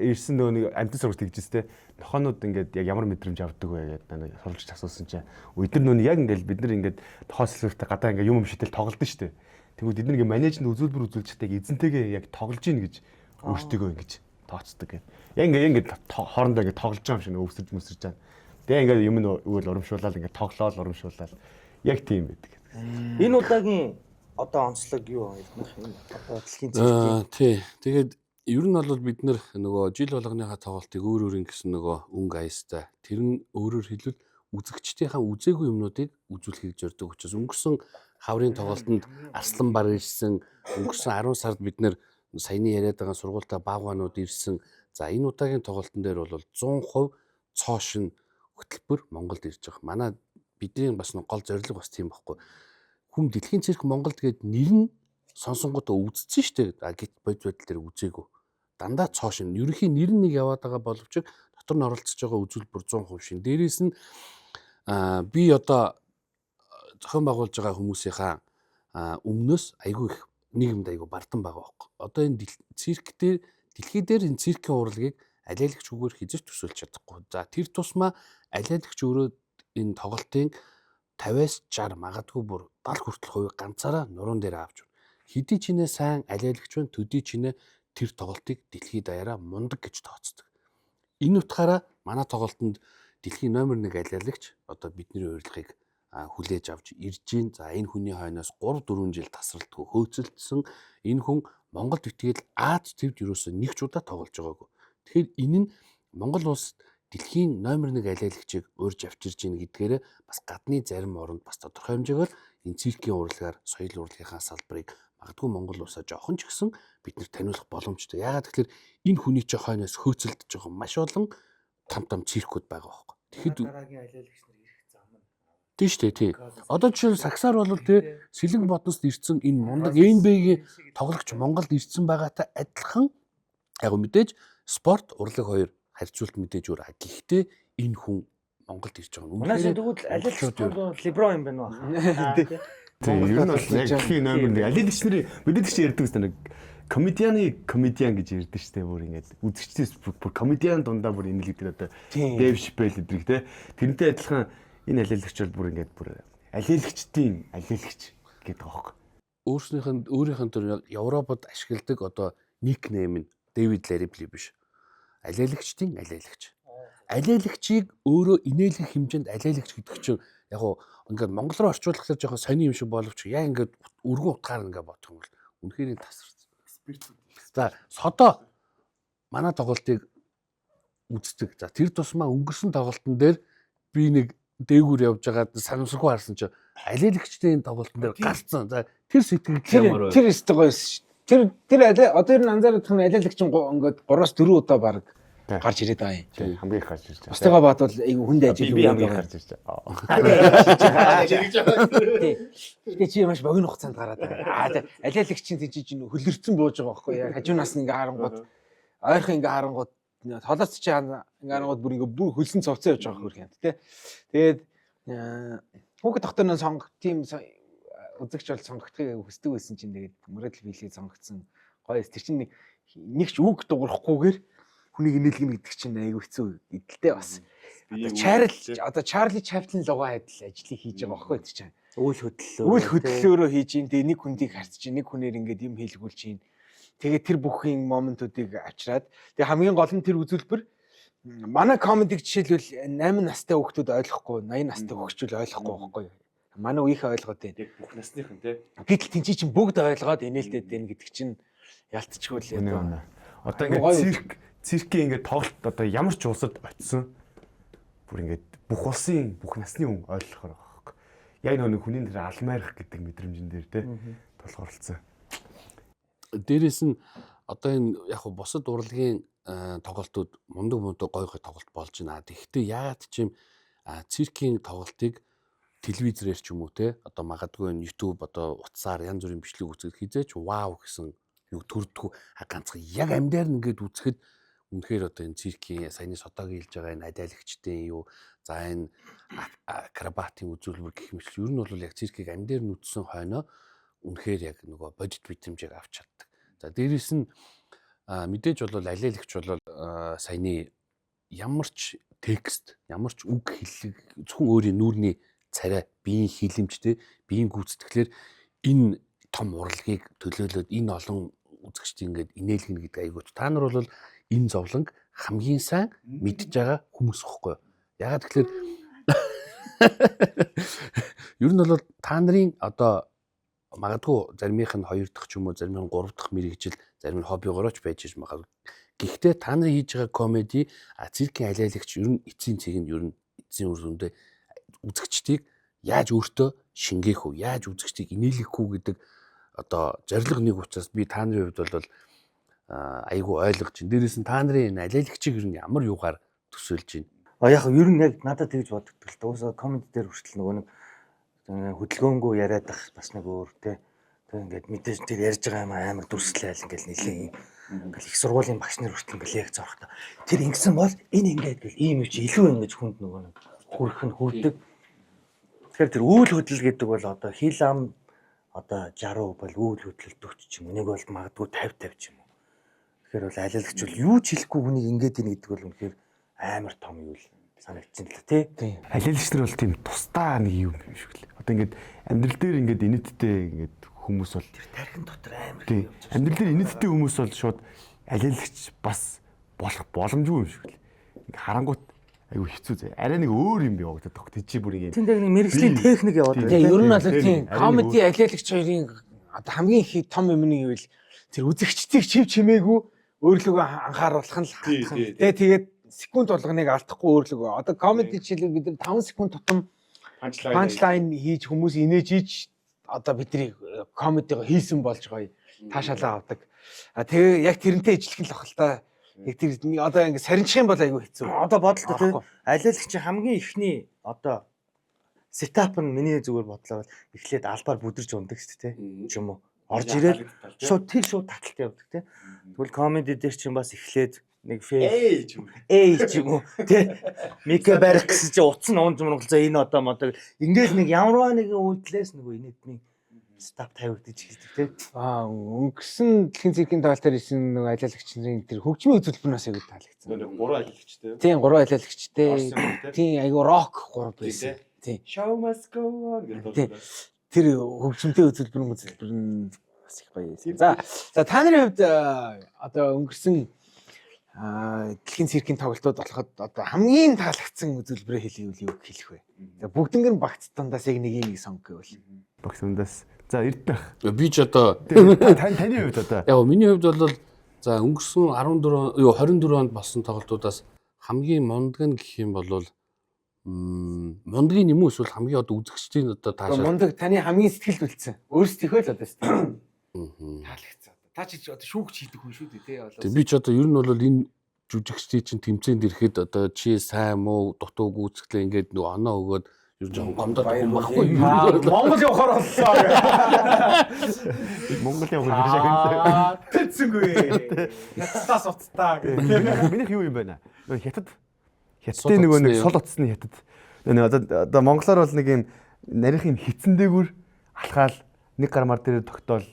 ирсэн нөгөө нэг амьтан сурагч тэгжээс те. Нохонууд ингээд яг ямар мэдрэмж авдаг вэ гэдэг нэг сурвалжч асуусан чинь өдөр нөгөө яг ингээд бид нар ингээд тохиолслогтой гадаа ингээд юм шидэл тоглолдсон шүү дээ. Тэгвэл бид нар ингээд менежмент үзүүлбэр үзүүлжтэй эзэнтэйгээ яг тоглож ийн гэж өөртөө ингэж тооцдог. Яг ингээд хоорондоо ингээд тоглож байгаа юм шиг өвсөж мөсөж байгаа. Тэгээ ингээд юм үйл урамшуулаад ингээд тоглоод урамшуулаад яг тийм байдаг. Энэ удаагийн одоо онцлог юу хэлнэх юм? Одоо дэлхийн цэцгийн. Тий. Тэгээд ер нь бол бид нар нөгөө жил болгоныхаа тоглолтыг өөр ингэсэн нөгөө өнгө аястай. Тэр нь өөрөөр хэлбэл үзэгчдийнхаа үзээгүй юмнуудыг үзүүлэхийг зорддог учраас өнгөрсөн хаврын тоглолтод Арслан бар ирсэн, өнгөрсөн 10 сард бид нар саяны яриад байгаа сургуультай баавганууд ирсэн. За энэ удаагийн тоглолтын дээр бол 100% цоошин хөтөлбөр Монголд ирж байгаа. Манай бидний бас нэг гол зорилго бас тийм байхгүй. Хүн дэлхийн цирк Монголд гээд нэр нь сонсонгуудаа үзсэн шүү дээ. Гэт бодит байдал дээр үзээгүй. Дандаа цоошин. Ерөнхийн нэр нь нэг яваад байгаа боловч дотор нь оролцож байгаа үзүүлбэр 100% шин. Дээрээс нь би одоо зохион байгуулж байгаа хүмүүсийнхаа өмнөөс айгүй их нийгэмд айгүй бардам байгаа байхгүй. Одоо энэ цирк дээр дэлхий дээр энэ циркийн урлагийг алиалагч үгээр хизэж төсөөлж чадахгүй. За тэр тусмаа алиалагч өөрөө энэ тоглолтын 50-аас 60 магадгүй бүр 70 хүртэл хувийг ганцаараа нуруунд дээр авч байна. Хэдий чинээ сайн алиалагч байна, төдий чинээ тэр тоглолтыг дэлхийд даяараа мундаг гэж тооцдог. Энэ утгаараа манай тоглолтод дэлхийн номер 1 алиалагч одоо бидний урилгыг хүлээж авч ирж гин. За энэ хүний хойноос 3-4 жил тасралтгүй хөөцөлдсөн энэ хүн Монголд итгэл Аз төвд юусоо нэг ч удаа тоглож байгаагүй. Тэгэхээр энэ нь Монгол улс дэлхийн номер 1 алиалагчийг урьж авчирж гин гэдгээрээ бас гадны зарим оронд бас тодорхой хэмжээгээр энэ циркийн урлагаар соёл урлагийнхаа салбарыг магадгүй Монгол улсаа жоохон ч гэсэн бид нэр таниулах боломжтой. Яагаад тэгэхээр энэ хүний ч хойноос хөөцөлдөж байгаа маш олон там циркүүд байгаа байхгүй. Тэгэхэд дараагийн алиалагч нар ирэх зам нь тийм шүү дээ тийм. Одоо жишээл сагсаар бол тий Сэлэн бодност ирсэн энэ мундаг NBA-гийн тоглогч Монголд ирсэн байгаатай адилхан яг мэдээж спорт урлаг хоёр харьцуулт мэдээж өөр. Гэхдээ энэ хүн Монголд ирж байгаа нь үнэхээр тэгвэл алиалагч Леброн юм байна уу? Тийм ер нь бол яг дэлхийн номер 1 алиалагч нарын мэдээд чи ярьдаг гэсэн нэг комедиан гэж ярьдаг шүү дээ бүр ингээд үзэгчдээс бүр комедиан дундаа бүр инэлгдэг одоо Дэв Шапел гэдэг те тэрнтэй адилхан энэ алиалагч бол бүр ингээд бүр алиалагчдын алиалагч гэдэг аахгүй. Өөрийнх нь төр Европод ашигладаг одоо никнейм нь Дэвид Ларибли биш. Алиалагчдын алиалагч. Алиалагчийг өөрөө инээлгэх хэмжээнд алиалагч гэдэг чинь яг гоо ингээд монгол руу орчуулахлаар жоохон сони юм шиг боловч яг ингээд өргөн утгаар ингээд бодох юм бол үнэхээр тасарсан. За содоо манай тоглолтыг үздэг. За тэр тусмаа өнгөрсөн тоглолтын дээр би нэг дээгүүр явж байгаад санамсаргүй харсан чинь алиалагчдын тоглолтын дээр галцсан. За тэр сэтгэл тэр өстой гоёс шүү. Тэр одоо энэ анзаарах нь алиалагч ингээд 3-4 удаа баг гарч ирээд байгаа юм. Тийм хамгийн их гарч ирж байгаа. Бусдаа баатвал айгу хүнд ажил би хамгийн их гарч ирж байгаа. Тэгээ чи маш богино хугацаанд гараад байгаа. Алиалагчийн тийж хөлөрцөн бууж байгаа байхгүй яа. Хажуунаас ингээ харангууд ойрхон ингээ харангууд толоц чи ингээ харангууд бүр хөлсөн цовцоо явж байгаа хөрх юм тий. Тэгээд хүүхэд тогтооно тийм үзэгч бол сонгогдохыг хүсдэг байсан чинь тэгээд мөрөдл биелээ сонгогдсон. Гоёс тэр чинь нэг ч үг дуурахгүйгээр хүнийг инээлгэнэ гэдэг чинь айгүй хэцүү идэлтэй бас. Одоо Чарли Чаплин лугаа адил ажлыг хийж байгаа байхгүй тэр чинь. Үйл хөдлөлөөр. Үйл хөдлөлөөрөө хийж ин тэгээ нэг хүндийг харьцаж нэг хүнээр ингээд юм хийлгүүлж ин. Тэгээ тэр бүхэн моментуудыг авчираад тэгээ хамгийн гол нь тэр үзүүлбэр манай комедиг жишээлбэл 8 настай хүүхдүүд ойлгохгүй 80 настай хөгчүүл ойлгохгүй байхгүй. Манай үеийнхээ ойлгоод байна. Яг бүх насныхан тий. Гэтэл тэн чинь бүгд ойлгоод инээлтэд байна гэдэг чинь ялцчихгүй л юм. Одоо ингээд циркийн ингээд тоглолт одоо ямар ч улсад очисон бүр ингээд бүх улсын бүх насны хүн ойлгохоор байгаа хэрэг. Яг нэг хүний нэр алмайрах гэдэг мэдрэмжэн дээр тий тулгуурлцсан. Дээрээс нь одоо энэ яг бусад урлагийн тоглолтууд мундаг гой тоглолт болж байна. Тэгэхдээ яагаад ч юм циркийн тоглолтыг телевизээр ч юм уу те одоо магадгүй YouTube одоо утсаар янз бүрийн бичлэг үзэхэд хизээч вау гэсэн юу төрдгөө ганцхан яг амьдаар нэгээд үзэхэд үнэхээр одоо энэ циркийн саяны сотогийн хэлж байгаа энэ адиалагчдын юу за энэ акробатын үзүүлбэр гэх мэт ер нь бол яг циркийг амьдаар нь үзсэн хойноо үнэхээр яг нөгөө бодит мэдрэмжийг авч чаддаг. За дээрээс нь мэдээж бол алиалагч бол саяны ямар ч текст ямар ч үг хэллэг зөвхөн өөрийн нүүрний царай биеийн хилэмжтэй биеийн гүйцэтгэлээр энэ том урлагийг төлөөлөөд энэ олон үзэгчдийн ингээд инээлгэнэ гэдэг айгууч та нар бол энэ зовлонг хамгийн сайн мэдж байгаа хүмүүс ихгүй. Ягаад тэгэхээр ер нь бол та нарын одоо магадгүй заримийнх нь 2 дахь ч юм уу зарим нь 3 дахь мэрэгжил зарим нь хоббигоорооч байж магадгүй. Гэхдээ та нар хийж байгаа комеди циркийн алиалагч ер нь эцсийн цэгийн ер нь эцсийн үр дүндээ үзэгчдийг яаж өөртөө шингээх үү, яаж үзэгчдийг инээлгэх үү гэдэг одоо зорилго нэг учраас би та нарын хувьд бол айгүй ойлгож байна. Дээрээс нь та нарын энэ алиалагчийг ер нь ямар юугаар төсөөлж байна. Яг ер нь яг надад тэгж боддог л та. Уусаа комеди дээр хүртэл нөгөө нэг хөдөлгөөнгөө яриад ах бас нэг өөр те. Тэг ингээд мэдээж тэр ярьж байгаа юм амар дүрслээл ингээд нэлээ ингээл их сургуулийн багш нар хүртэл ингээд лекц орохтой. Тэр ингэсэн бол энэ ингээд гэл ийм юм чи илүү ингэж хүнд нөгөө нэг хүрэх нь хүрдэг. Тэгэхээр тэр үйл хөдлөл гэдэг бол одоо хил ам одоо 60% бол үйл хөдлөл 40 ч юм уу. Нэг бол магадгүй 50 ч юм уу. Тэгэхээр бол алиалагч бол юу ч хэлэхгүй хүнийг ингээд ийн гэдэг бол үнэхээр амар том юу л санагдчихээн л тий. Алиалагч нар бол тийм тусдаа нэг юм шиг л. Одоо ингээд амьдрал дээр ингээд инээдтэй ингээд хүмүүс бол тэр тархин дотор амар юм. Амьдрал дээр инээдтэй хүмүүс бол шууд алиалагч бас болох боломжгүй юм шиг л. Ингээд харангуут айгу хэцүү зэ. Арай нэг өөр юм явагдаад тох тийч бүр юм. Тийм яг нэг мэрэгжлийн техник яваад байна. Тийм ер нь бол тийм комеди алиалагч хоёрын одоо хамгийн их том юм нь гэвэл тэр үзэгчдийг чимээгүй өөрлөгөө анхааруулах нь л хатах. Тэгээд секунд болгоныг алдахгүй өөрлөгөө. Одоо комеди жишээлбэл бид 5 секунд тутам панчлайн хийж хүмүүс инээж ийж одоо бидний комедиго хийсэн болж гоё таашаалаа авдаг. Тэгээ яг тэрнтэй ижилхэн л ахал та. Яг тэр одоо ингэ сарнчих юм бол айгүй хэцүү. Одоо бодлоо тий. Алиалагч хамгийн ихний одоо сетап нь миний зүгээр бодлоо бол эхлээд албаар бүдэрч ундаг шүү дээ тий. Ч юм уу. Орж ирээд шууд таталт явдаг тий. Тэгвэл комеди дээр чинь бас эхлээд нэг фейк ч юм уу тий. Мика барих гэсэн чинь утас нь унж мөргөл за энэ одоо мод ингээд нэг ямарваа нэгэн үйлдэлээс нөгөө инээдний стап тавигдаж эхэлдэг тий. Өнгөрсөн дэлхийн циркийн тоглолтоор исэн нэг алиалагч нарын тэр хөгжмийн үзүүлбэрнээс аягүй таалагдсан. Нэг 3 алиалагчтэй. Тийм 3 алиалагчтэй. Тийм айгүй рок 3 байсан. Тийм. Show must go on гэдэг. Тэр хөгжмөнтэй үзүүлбэр нь бас их баяа. За та нарын хувьд одоо өнгөрсөн дэлхийн циркийн тоглолтууд болоход одоо хамгийн таалагдсан үзүүлбэрээ хэлээвэл юу хэлэх вэ? За бүгднгэр багц дундаас яг нэг юм сонг гэвэл. Багц дундаас. За эрдэнэ. Би ч одоо таны хувьд одоо. Яг миний хувьд бол за өнгөрсөн 24 онд болсон тоглолтуудаас хамгийн мундаг нь гэх юм бол мундгийн юм уу эсвэл хамгийн одоо үзэгчдийн одоо таашаа. Мундаг таны хамгийн сэтгэлд үлдсэн. Өөрсдөө л одоо сэтгэл. Таалагдсан. Та чи одоо шүүгч хийдэг хүн шүү дээ тий. Тэг би ч одоо ер нь бол энэ жүжигчдийн чинь тэмцээнд ирэхэд одоо чи сайн муу дутуу гүйцэтгэлээ ингээд нөгөө оноо өгөөд ер нь жоохон гомдоод байхгүй юу? Монгол явахаар боллоо. Монгол явах гэж Тэцэнгүй. Хятадаас уцтаа гэх. Минийх юу юм бэ нэ? Хятадын нөгөө нэг сул утасны хятад. Одоо монголоор бол нэг юм нарийнх юм хитсэн дээгүр алхаал нэг гармаар дээр тогтоол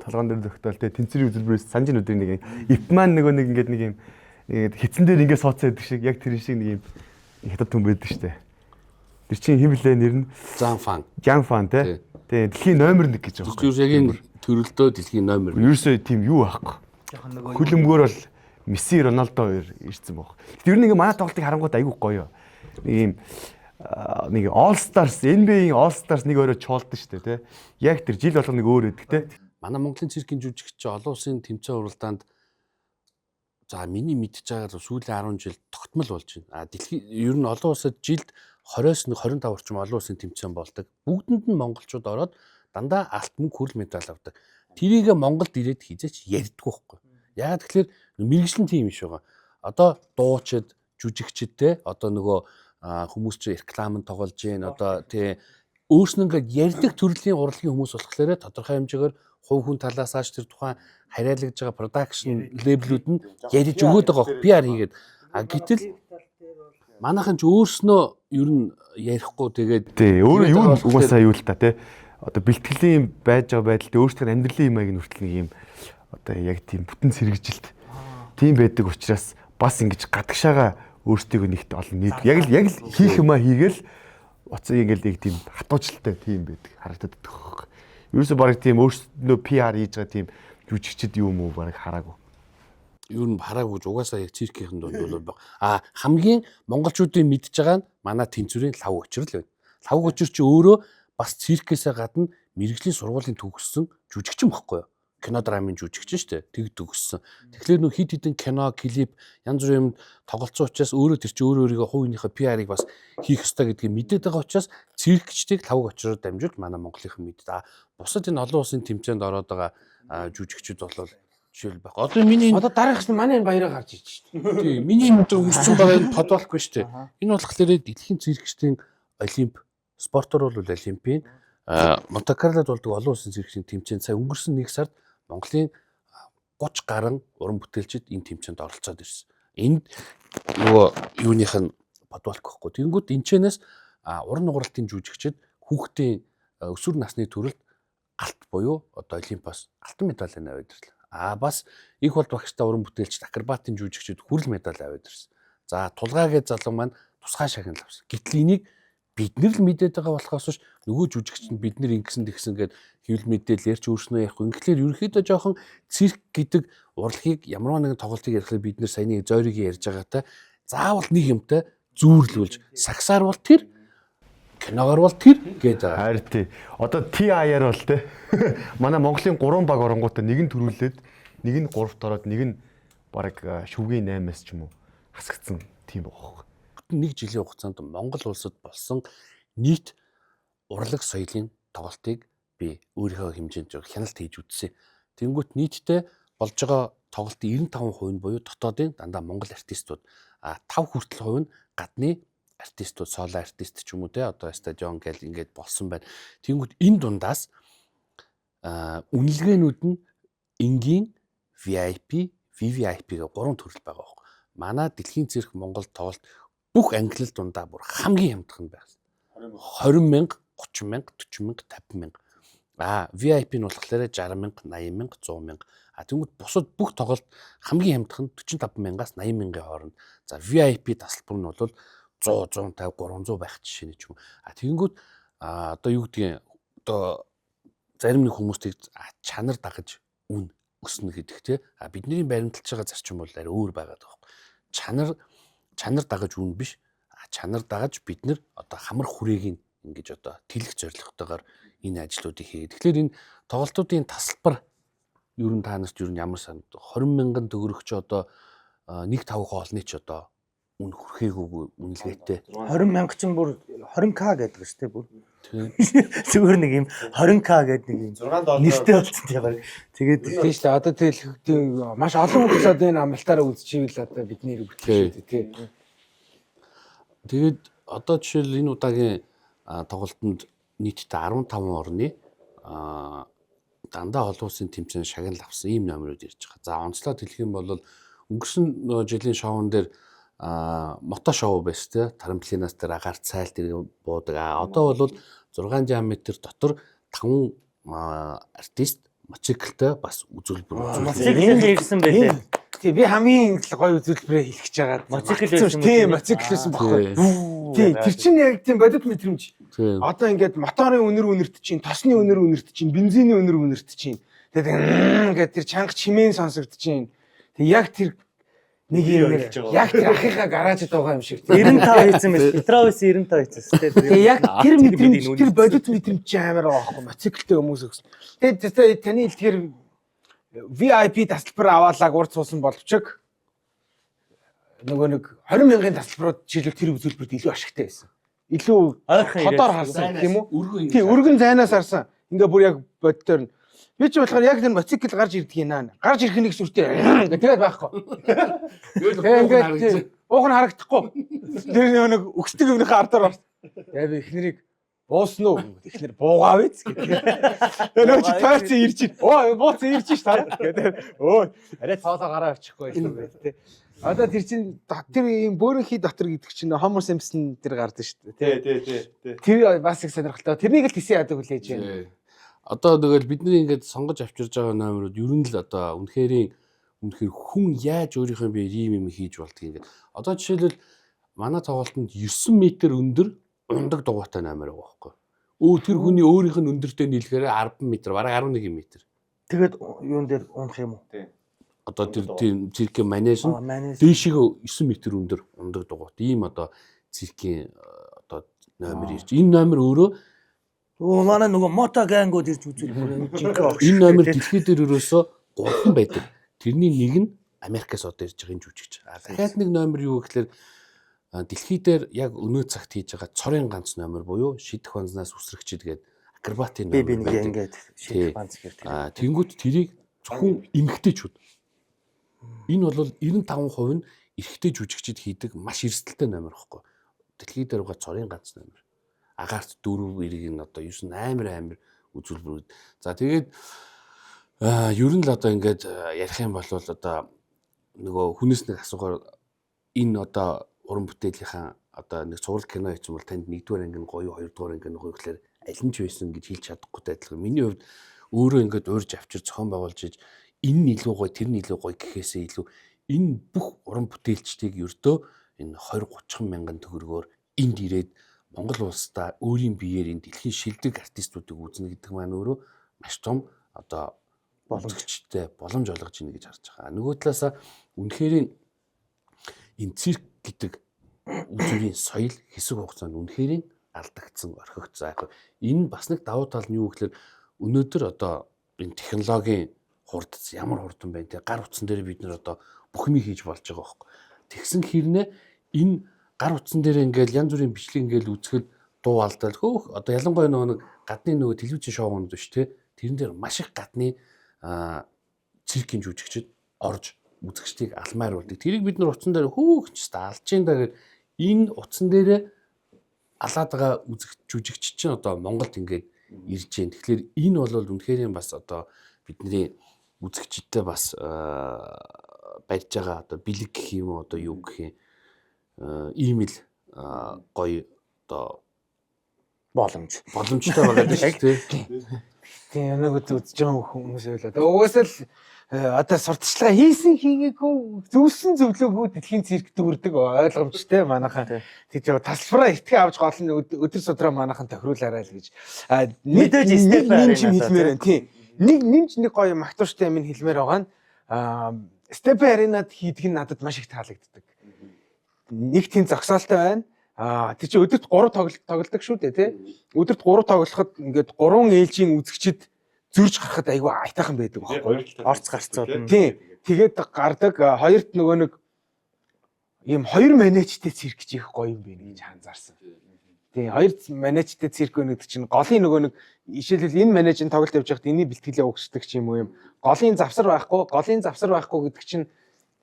толгоон дээр тогтоол тэгээ тэнцвэрийн үзэлбэрээс санжин өдрийн нэг ипман нэг ингээд нэг юм хитсэн дээр ингээд сууцсан гэдэг шиг яг тэр шиг нэг юм хятад хүн байдаг штэ. Тэр чинь хэм блэ нэр нь Зан Фан. Ян Фан тий. Тэгээ дэлхийн номер 1 гэж байгаа. Зүгээр яг энэ төрөлдөө дэлхийн номер. Ерөөсөө тийм юу аахгүй. Хөлөмгөр бол Месси, Роналдо хоёр ирсэн баг. Тэр нэг манай тоглолтыг харангууд айгүй гоё. Нэг юм нэг All Stars, NBA-ийн All Stars нэг өөрөө чуулдаг штэ тий. Яг тэр жил болгоно нэг өөр өгдөг тий. Манай Монголын циркийн жүжигч олон улсын тэмцээн уралдаанд за миний мэдж байгаагаар сүүлийн 10 жил тогтмол болж байна. Дэлхийн ер нь олон улсад жилд 20-с 25 орчим олон улсын тэмцээн болдог. Бүгдэнд нь монголчууд ороод дандаа алт мөнгө хүрэл медаль авдаг. Тэрийг Монголд ирээд хизээч ярьдаггүй байхгүй. Яагаад тэгэхээр мэрэгжлийн тим биш байгаа. Одоо дуучид, жүжигчдтэй одоо нөгөө хүмүүс ч рекламын тоглож гин одоо тий өөрснөө ингээд ярьдаг төрлийн урлагийн хүмүүс болохоор тодорхой хэмжээгээр хувь хүн талаас аж тэр тухайн хариалагдж байгаа production лейблүүд нь ярьж өгöd байгаа PR хийгээд гэтэл манайхан ч өөрснөө ер нь ярихгүй тэгээд тий өөрөө юу угаасаа юу л та тий одоо бэлтгэлийн байж байгаа байдалд өөрсдөө амьдралын юм аяг нүртэл нэг юм одоо яг тийм бүтэн сэргижилт тийм байдаг учраас бас ингэж гадагшаага өөртөө нэгт олон нийт яг л хийх юмаа хийгээл уцаа ингээл нэг тийм хатуучлалтай тийм байдаг харагдаад байдаг. Ерөөсө бараг тийм өөрсдөө PR хийж байгаа тийм жүжигчд юм уу бараг хараагүй. Ер нь хараагүй угаасаа яг циркийн дунд бол хамгийн монголчуудын мэдж байгаа нь манай тэнцвэрийн лав учир л байна. Лав учир чи өөрөө бас циркээсээ гадна мэрэгжлийн сургуулийн төгссөн жүжигчин баггүй юу? Кино драмын жүжигчин шүү дээ. Тэг төгссөн. Тэгэхээр нөх хид хидэн кино, клип янз бүрийн тоглолцсон учраас өөрөө тэр чи өөрийнхөө хувийнхээ PR-ыг бас хийх ёстой гэдгийг мэдээд байгаа учраас циркчдийг лав учраар дамжуулж манай монголынхан мэддэг. Бусад энэ олон улсын тэмцээнд ороод байгаа жүжигчид бол жишээл байх. Одоо миний Одоо дараагч нь манай энэ баяраа гарч иж шүү дээ. тий миний өндөр өссөн байгаа энэ тодволхгүй шүү дээ. Энэ болохоор дэлхийн циркчдийн олимп спортоор бол олимпийн Монте Карлод болдог олон улсын циркчдийн тэмцээнд сая өнгөрсөн 1 сард Монголын 30 гаруй уран бүтээлчид энэ тэмцээнд оролцоод ирсэн. Энд нөгөө юуных нь бодволхгүй. Тэнгүүд энэчнээс уран нугралтын жүжигчид хүүхдийн өсвөр насны төрөлд галт буюу одоо олимпиас алтан медаль аваад ирлээ. Бас их болд багштай уран бүтээлч акробатын жүжигчид хүрэл медаль аваад ирсэн. За тулгаагийн залуу маань тусгай шагнал авсан. Гэтэл энийг бид нар л мэдээд байгаа болохоос биш нөгөө жүжигчд бид нар ингэсэн тэгсэн гээд хэвлэл мэдээлэл ярьж өөрснөө явахгүй. Ингээхээр ерөнхийдөө жоохон цирк гэдэг урлагийг ямар нэгэн тоглолтыг ярихлаар бид нар саяны зойрыг ярьж байгаатай заавал нэг юмтай зүүрлүүлж сагсаар бол тэр киногоор бол тэр гэдэг. Харин тий. Одоо TIR бол те. Манай Монголын 3 баг оронгуудаа нэг нь төрүүлээд нэг нь 3-т ороод нэг нь бараг шүвгийн 8-аас ч юм уу хасагдсан тийм байгаа. Нэг жилийн хугацаанд Монгол улсад болсон нийт урлаг соёлын тоглолтыг би өөрийнхөө хэмжээнд хяналт хийж үзсэн. Тэнгүүт нийтдээ болж байгаа тоглолтын 95% нь буюу дотоодын дандаа монгол артистууд 5 хүртэл хувь нь гадны артистууд, соло артист ч юм уу те одоо стадион гэл ингээд болсон байна. Тэнгүүт энэ дундаас үнэлгээнүүд нь энгийн VIP, VVIP гэх 3 төрөл байгаа байхгүй. Манай дэлхийн цирк Монгол тоглолт бүх англи дундаа бүр хамгийн хямдхан байсан. 20,000, 30,000, 40,000, 50,000. VIP нь болохоор 60,000, 80,000, 100,000. Тэнгүүд бусад бүх тоглолт хамгийн хямдхан 45,000-аас 80,000-ийн хооронд. За VIP тасалбар нь бол 100, 150, 300 байх жишээ ч юм. Тэнгүүд одоо юу гэдгийг одоо зарим нэг хүмүүстийг чанар дагаж үн өснө гэдэг те. Бидний баримталж байгаа зарчим бол арай өөр байгаад байгаа юм. Чанар дагаж үн биш. Чанар дагаж бид нэр одоо хамар хүрээг ингэж одоо тэлэх зорилготойгоор энэ ажлуудыг хийгээд. Тэгэхээр энэ тоглолтуудын тасалбар ер нь та нарт ер нь ямар санд 20,000 төгрөгч одоо 1-5 хоолны ч одоо үн хүрхээгүй үнэлгээтэй. 20,000 ч бүр 20k гэдэг шүү дээ бүр. Зүгээр нэг юм 20k гэдэг нэг юм $6 нэртэй болсон тийм. Тэгээд тийм шүү дээ. Одоо тэгэл маш олон хүмүүс одоо энэ амралтаараа үзчихвэл одоо бидний бүтгэж тий. Тэгээд одоо жишээл энэ удаагийн тоглолтод нийтдээ 15 орны дандаа олон улсын тэмцээн шагнал авсан ийм номерууд ирж байгаа. За онцлог хэлэх юм бол өнгөрсөн жилийн шоун дээр мото шоу байсан те трамплинаас дээр агаар цайлт иргэн буудаг. Одоо бол 6 диаметр дотор 5 артист мотоциклтай бас үзүүлбэр мотоцикл ирсэн байлээ. тий би хамгийн гоё үзүүлбэрээ хэлэх гэж байгаа. Моцикл байсан. Тийм, моцикл байсан баггүй. Тий, тэр чинь яг тийм бодит мэдрэмж. Одоо ингээд моторын үнэр үнэрт чинь, тосны үнэр үнэрт чинь, бензиний үнэр үнэрт чинь. Тэгээд ингээд тэр чанга чимээн сонсогдож чинь. Тэг яг тэр нэг юм яг тэр ахыхаа гараажд байгаа юм шиг. 95 хийсэн мэт. Петровис 95 хийсэн. Тэгээ яг тэр мэдрэмж тэр бодит мэдрэмж амар байгаа байхгүй моциклтэй хүмүүс өгсөн. Тэгээд таны хэлдгээр VIP тасалбар аваалаг урд суусан боловч нөгөө нэг 20,000-ын тасалбарууд жишээлбэл тэр үзүүлбэрт илүү ашигтай байсан. Илүү тодор харсан тийм үү? Тийм, өргөн зайнаас харсан. Ингээ бүр яг бодтоор нь би ч болохоор яг тэр моцикл гарч ирдэг юм аа. Гарч ирэх нэг сүртэй ингээ тэгээд байхгүй. Тэгээд уух нь харагдахгүй. Тэр нэг өксдөг юмнийхээ ардаар орсон. Яа би эхнэрийг буусан уу? Эхнэр буугаа биз гэдэг. Тэгээ нөө чи тойрцсон ирж ийн. Оо бууцсан ирж ш таа. Тэгээд өө арай цаалаа гараа авчихгүй юм байна тий. Одоо тэр чин тэр ийм бөөрийнхий дотор гэдэг чинь Homer Simpson тэр гардаг шүү дээ тий. Тэр бас их сонирхолтой. Тэрнийг л тийсэн яадаг хүлээж байна. Одоо тэгэл бидний ингээд сонгож авчирж байгаа номерууд ер нь л одоо үнэхээр хүн яаж өөрийнхөө бие ийм юм хийж болдгийг ингээд одоо жишээлбэл манай тоглолтод 9 м өндөр ундаг дугуйтай номер байгаа байхгүй. Тэр хүний өөрийнх нь өндөртэй нийлэхээр 10 м бараг 11 м. Тэгээд юун дээр унах юм уу? Одоо тэр циркийн манеж нь дээшээ 9 м өндөр ундаг дугуйт. Ийм одоо циркийн одоо номер ирж. Энэ номер өөрөө Манай нөгөө мото гангууд ирж үзүүлэх жинхэнэ. Энэ номер дэлхий дээр өрөөсөө 3 байдаг. Тэрний нэг нь Америкаас одоо ирж байгаа жүжигч. Дахиад нэг номер юу гэхээр дэлхий дээр яг өнөө цагт хийж байгаа цорын ганц номер буюу шидэх банзнаас үсрэгчд гэдэг акробатын номер. Би нэг ингэж шидэх банз гэх. Тэнгүүт тэрийг зөвхөн эмгтээчүүд. Энэ бол 95% нь эрэгтэй жүжигчид хийдэг маш эрсдэлтэй номер байхгүй. Дэлхий дээр байгаа цорын ганц номер. Агаарт 4 эрийг нь одоо 9 амар үзүүлбэрүүд. За тэгээд ер нь л одоо ингээд ярих юм бол одоо нөгөө хүнээс нэг асуухаар энэ одоо уран бүтээлийнхэн одоо нэг цуврал кино хийсэн бол танд 1-р анги гоё 2-р анги гоё гэхээр аль нь ч байсан гэж хэлж чадахгүй адилхан. Миний хувьд өөрөө ингээд уурж авчир зохион байгуулж иж энэ нь илүү гоё тэр нь илүү гоё гэхээсээ илүү энэ бүх уран бүтээлчдийг ердөө энэ 20-30 мянган төгрөгөөр энд ирээд Монгол улсдаа өөрийн биеэр энэ дэлхийн шилдэг артистуудыг үзнэ гэдэг маань өөрөө маш том одоо боломжтой боломж олгож ийнэ гэж харж байгаа. Нөгөө талаасаа үнэхээр энэ цирк гэдэг үзүүрийн соёл хэсэг хугацаанд үнэхээр алдагдсан, орхигдсон. Яг энэ бас нэг давуу тал нь юу гэхээр өнөөдөр одоо энэ технологийн хурдц ямар хурдан байна те гар утсан дээр бид нар одоо бүх юм хийж болж байгаа байхгүй. Тэгсэн хэрнээ энэ гар утсан дээр ингээл янз бүрийн бичлэг ингээл үзэхэд дуу алдаад хөөх одоо ялангуяа нэг гадны нөгөө телевизийн шоунд биш те тэрэн дээр маш их гадны циркийн жүжигчид орж үзэгчдийг алмаар болдог. Тэрийг бид нар утсан дээр хөөх ч та алж ин да гэд энэ утсан дээр алаад байгаа жүжигч чинь одоо Монголд ингээд ирж जैन. Тэгэхээр энэ бол үнэхээр бас одоо бидний үзэгчдтэй бас барьж байгаа одоо бэлэг гэх юм одоо юу гэх юм ийм л гоё одоо боломжтой байгаа шүү дээ. Тийм нэг үзэж байгаа хүмүүс байлаа. Угаасаа л одоо сурталчилгаа хийсэн хийгээгүй зөвсөн зөвлөөгөө дэлхийн цирк дүүрдэг ойлгомжтой манайхан. Тэгж тасалбараа ихтгэн авч гол нь өдөр судраа манайхан тохируулаарай л гэж. Мэдээж степ нэмж хэлмээр байна. Тийм. Нэмж нэг гоё магтууштай юм хэлмээр байгаа нь степ аренад хийдэг нь надад маш их таалагддаг. Нэг тийм зогсоолтой байна. Тэр чинь өдөрт 3 тоглолдог шүү дээ тий. Өдөрт 3 тоглоход ингээд 3 ээлжийн үзэгчид зөрж гарахад айгүй айтайхан байдаг байхгүй. Орц гарцууд. Тийм. Тэгээд гардаг хоёрт нөгөө нэг ийм 2 менежтэй цирк гэж их гоё юм бэ гэж анзаарсан. Тийм. 2 менежтэй цирк гэдэг чинь голын нөгөө нэг жишээлбэл энэ менежийн тоглолт явж байхад энийг бэлтгэлээ угсдаг ч юм уу юм. Голын завсар байхгүй гэдэг чинь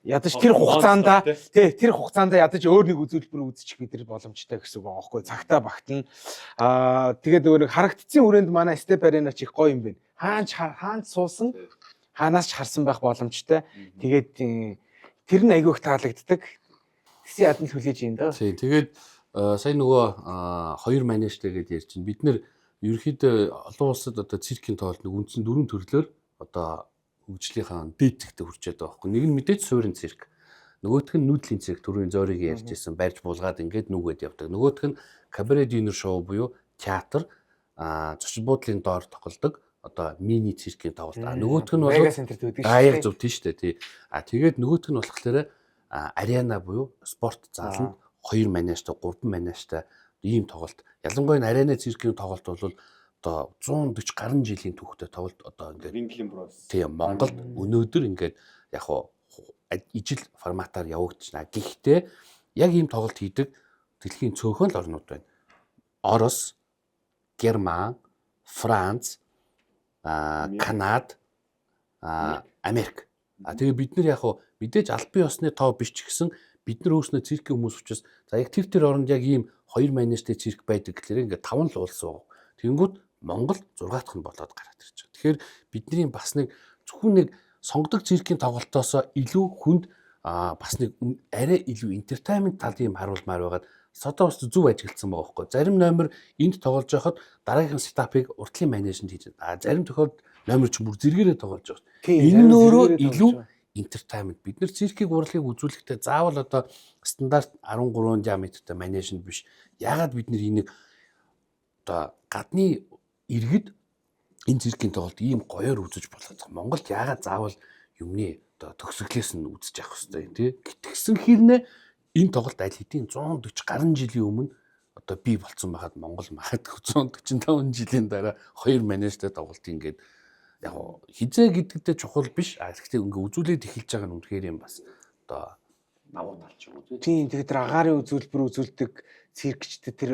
ядаж тэр хугацаанд тэр хугацаанд ядаж өөр нэг үзүүлбэр үзчих бид нар боломжтой гэсэн үг байгаа байхгүй. Цагтаа багтана. Тэгээд нөгөө нэг харагдцсан хүрээнд манай степ арена ч их гоё юм байна. Хаанч суусан хаанаас ч харсан байх боломжтой. Тэгээд тэр нь айгүйх таалагддаг. Тэсийн ядан хүлээж юм да. Тийм. Тэгээд сая нөгөө 2 менежтэй гэдээ ярьж байна. Бид нэр ерөөхдөө олон улсад одоо циркийн тоглолт нэг үндсэн 4 төрлөөр одоо хөгжлийнхаа дээдзэгтээ хүрчээд байгаа байхгүй. Нэг нь мэдээж суурин цирк. Нөгөөх нь нүүдлийн цирк, түрүүний зориг ярьжсэн барьж буулгаад ингээд нүгэд явдаг. Нөгөөх нь кабаре динер шоу буюу театр зочид буудлын доор тоглодог одоо мини циркийн тоглолт. Нөгөөх нь бол Мега центрт үүдэг яг зөв тийм шүү дээ тий. Тэгээд нөгөөх нь болохоор арена буюу спорт зааланд 2 манежтай 3 манежтай ийм тоглолт. Ялангуяа энэ арена циркийн тоглолт бол одоо 140 гаруй жилийн түүхтэй тоглолт одоо ингээд Ринглийн брос. тийм Монголд өнөөдөр ингээд яг ижил форматаар явагдчихна. Гэхдээ яг ийм тоглолт хийдэг дэлхийн цөөхөн л орнууд байна. Орос, Герман, Франц, Канада, Америк. Тэгээ бид нар яг мэдээж албан ёсны тоо биш ч гэсэн бид нар өөрснөө циркийн хүмүүс учраас за яг тэр оронд яг ийм 2 манежтэй цирк байдаг гэхээр ингээд 5 л уулсан. Тэнгүүд Монгол 6 дахь нь болоод гараад ирж байгаа. Тэгэхээр бидний бас нэг зөвхөн нэг сонгодог циркийн тоглолтоос илүү хүнд бас нэг арай илүү entertainment талын юм харуулмаар байгаад содоо бас зөв ажиглагдсан байгаа байхгүй. Зарим номер энд тоглож байхад дараагийн сетапыг уртлын менежмент хийж байгаа. Зарим тохиолдолд номер ч бүр зэрэгээрээ тоглож байгаа. Энэ нь өөрөө илүү entertainment. Бид нар циркийг урлагийг үзүүлэхдээ заавал одоо стандарт 13 диаметртэй менежмент биш. Яагаад бид нар энийг одоо гадны иргэд энэ циркийн тоглолт ийм гоёор үзэж болох. Монголд яагаад заавал юмны одоо төгсгөлээс нь үзэж явах хэрэгтэй тий. Гэтгсэн хэрнээ энэ тоглолт аль хэдийн 140 гаруй жилийн өмнө одоо бий болцсон байхад Монгол магадгүй 145 жилийн дараа 2 менежтэй тоглолт ингээд яг хизээ гэдэгтэй чухал биш. Гэхдээ ингээ үзүүлээд эхэлж байгаа нь үнэхээр юм бас одоо давуу тал ч юм уу тийм тэгээд тэр агаарын үзүүлбэр үзүүлдэг циркчтэй тэр